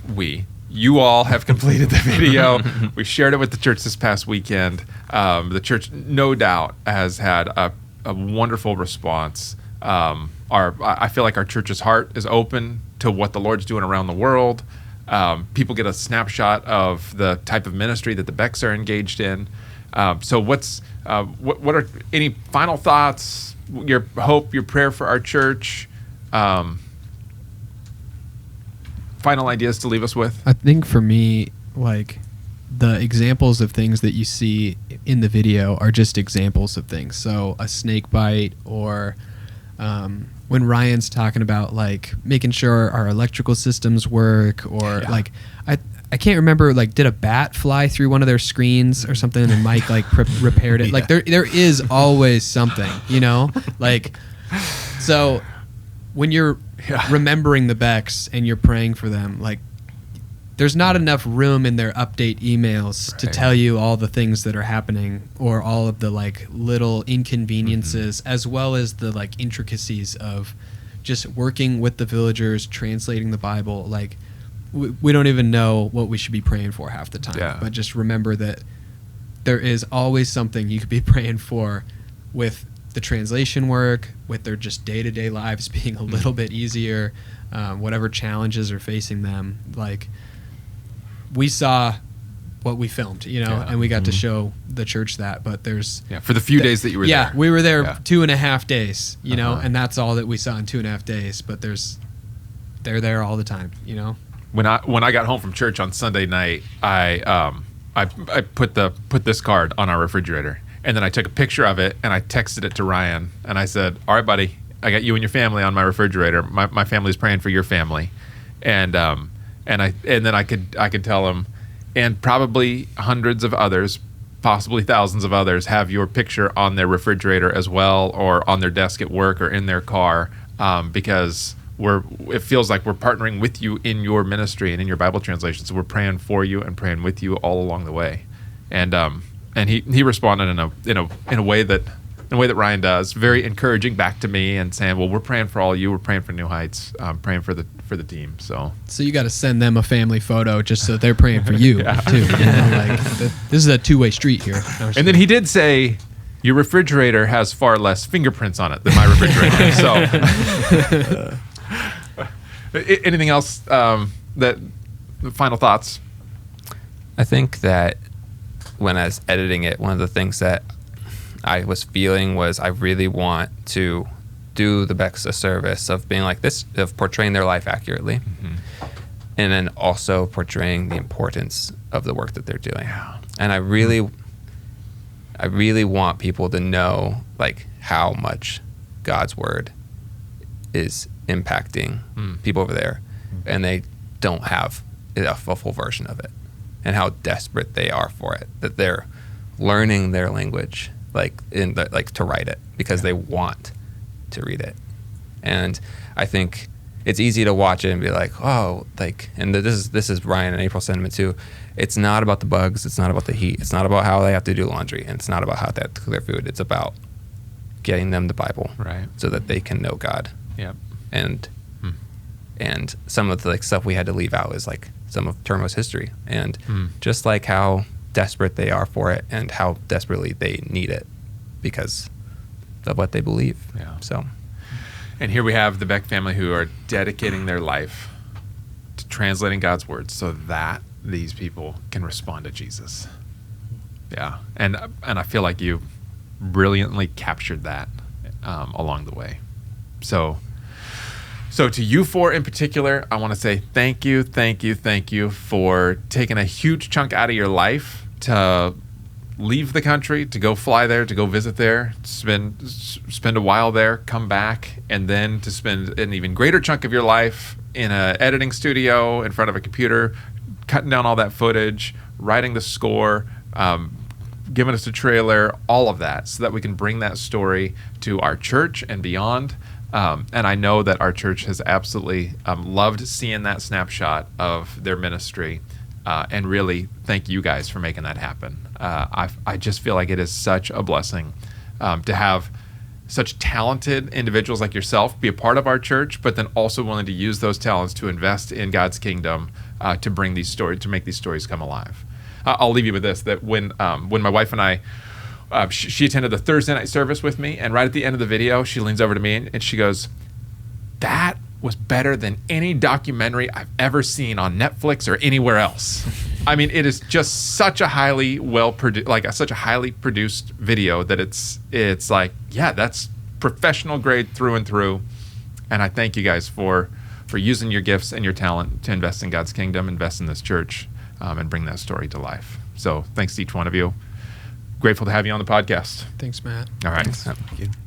S1: You all have completed the video. We shared it with the church this past weekend. The church, no doubt, has had a wonderful response. I feel like our church's heart is open to what the Lord's doing around the world. People get a snapshot of the type of ministry that the Becks are engaged in. So what are any final thoughts, your hope, your prayer for our church? Final ideas to leave us with?
S2: I think for me, like, the examples of things that you see in the video are just examples of things. So a snake bite, or when Ryan's talking about like making sure our electrical systems work, or like I can't remember, like, did a bat fly through one of their screens or something, and Mike like repaired it. Like there is always something, you know, like, so when you're remembering the Becks and you're praying for them, like, there's not enough room in their update emails to tell you all the things that are happening, or all of the like little inconveniences, as well as the like intricacies of just working with the villagers, translating the Bible. Like, we don't even know what we should be praying for half the time. But just remember that there is always something you could be praying for with the translation work, with their just day-to-day lives being a little bit easier, whatever challenges are facing them. Like, we saw what we filmed, you know, and we got to show the church that, but there's...
S1: for the few days that you were there.
S2: Yeah, we were there 2.5 days, you know, and that's all that we saw in 2.5 days, but they're there all the time, you know?
S1: When I got home from church on Sunday night, I put this card on our refrigerator, and then I took a picture of it and I texted it to Ryan, and I said, "All right, buddy, I got you and your family on my refrigerator. My family's praying for your family," and then I could tell him, and probably hundreds of others, possibly thousands of others, have your picture on their refrigerator as well, or on their desk at work, or in their car, because it feels like we're partnering with you in your ministry and in your Bible translation. So we're praying for you and praying with you all along the way. And he responded in a way that Ryan does, very encouraging back to me, and saying, "Well, we're praying for all of you. We're praying for New Heights, praying for the team." So
S2: you got to send them a family photo just so they're praying for you too. You know, like, this is a two-way street here.
S1: And then he did say, "Your refrigerator has far less fingerprints on it than my refrigerator." So, anything else? Final thoughts?
S4: I think that when I was editing it, one of the things that I was feeling was I really want to do the Becks a service of being like this, of portraying their life accurately, and then also portraying the importance of the work that they're doing. And I really want people to know, like, how much God's word is impacting people over there, and they don't have a full version of it, and how desperate they are for it, that they're learning their language, to write it because they want to read it. And I think it's easy to watch it and be like, oh, like, and this is Ryan and April's sentiment too. It's not about the bugs. It's not about the heat. It's not about how they have to do laundry. And it's not about how they have to cook their food. It's about getting them the Bible,
S1: right, so
S4: that they can know God.
S1: Yep.
S4: And some of the like stuff we had to leave out is like some of Termo's history, and just like how desperate they are for it, and how desperately they need it because of what they believe.
S1: Yeah.
S4: So,
S1: and here we have the Beck family who are dedicating their life to translating God's word so that these people can respond to Jesus. Yeah, and I feel like you brilliantly captured that along the way. So to you four in particular, I want to say thank you for taking a huge chunk out of your life to leave the country, to go fly there, to go visit there, spend a while there, come back, and then to spend an even greater chunk of your life in an editing studio in front of a computer, cutting down all that footage, writing the score, giving us a trailer, all of that, so that we can bring that story to our church and beyond. And I know that our church has absolutely loved seeing that snapshot of their ministry, and really thank you guys for making that happen. I just feel like it is such a blessing to have such talented individuals like yourself be a part of our church, but then also willing to use those talents to invest in God's kingdom, to bring these stories, to make these stories come alive. I'll leave you with this: that when my wife and I, she attended the Thursday night service with me, and right at the end of the video, she leans over to me and she goes, "That was better than any documentary I've ever seen on Netflix or anywhere else." I mean, it is just such a highly such a highly produced video that it's like, yeah, that's professional grade through and through. And I thank you guys for using your gifts and your talent to invest in God's kingdom, invest in this church, and bring that story to life. So thanks to each one of you. Grateful to have you on the podcast.
S2: Thanks, Matt.
S1: All right.
S4: Thanks.
S3: Thank you.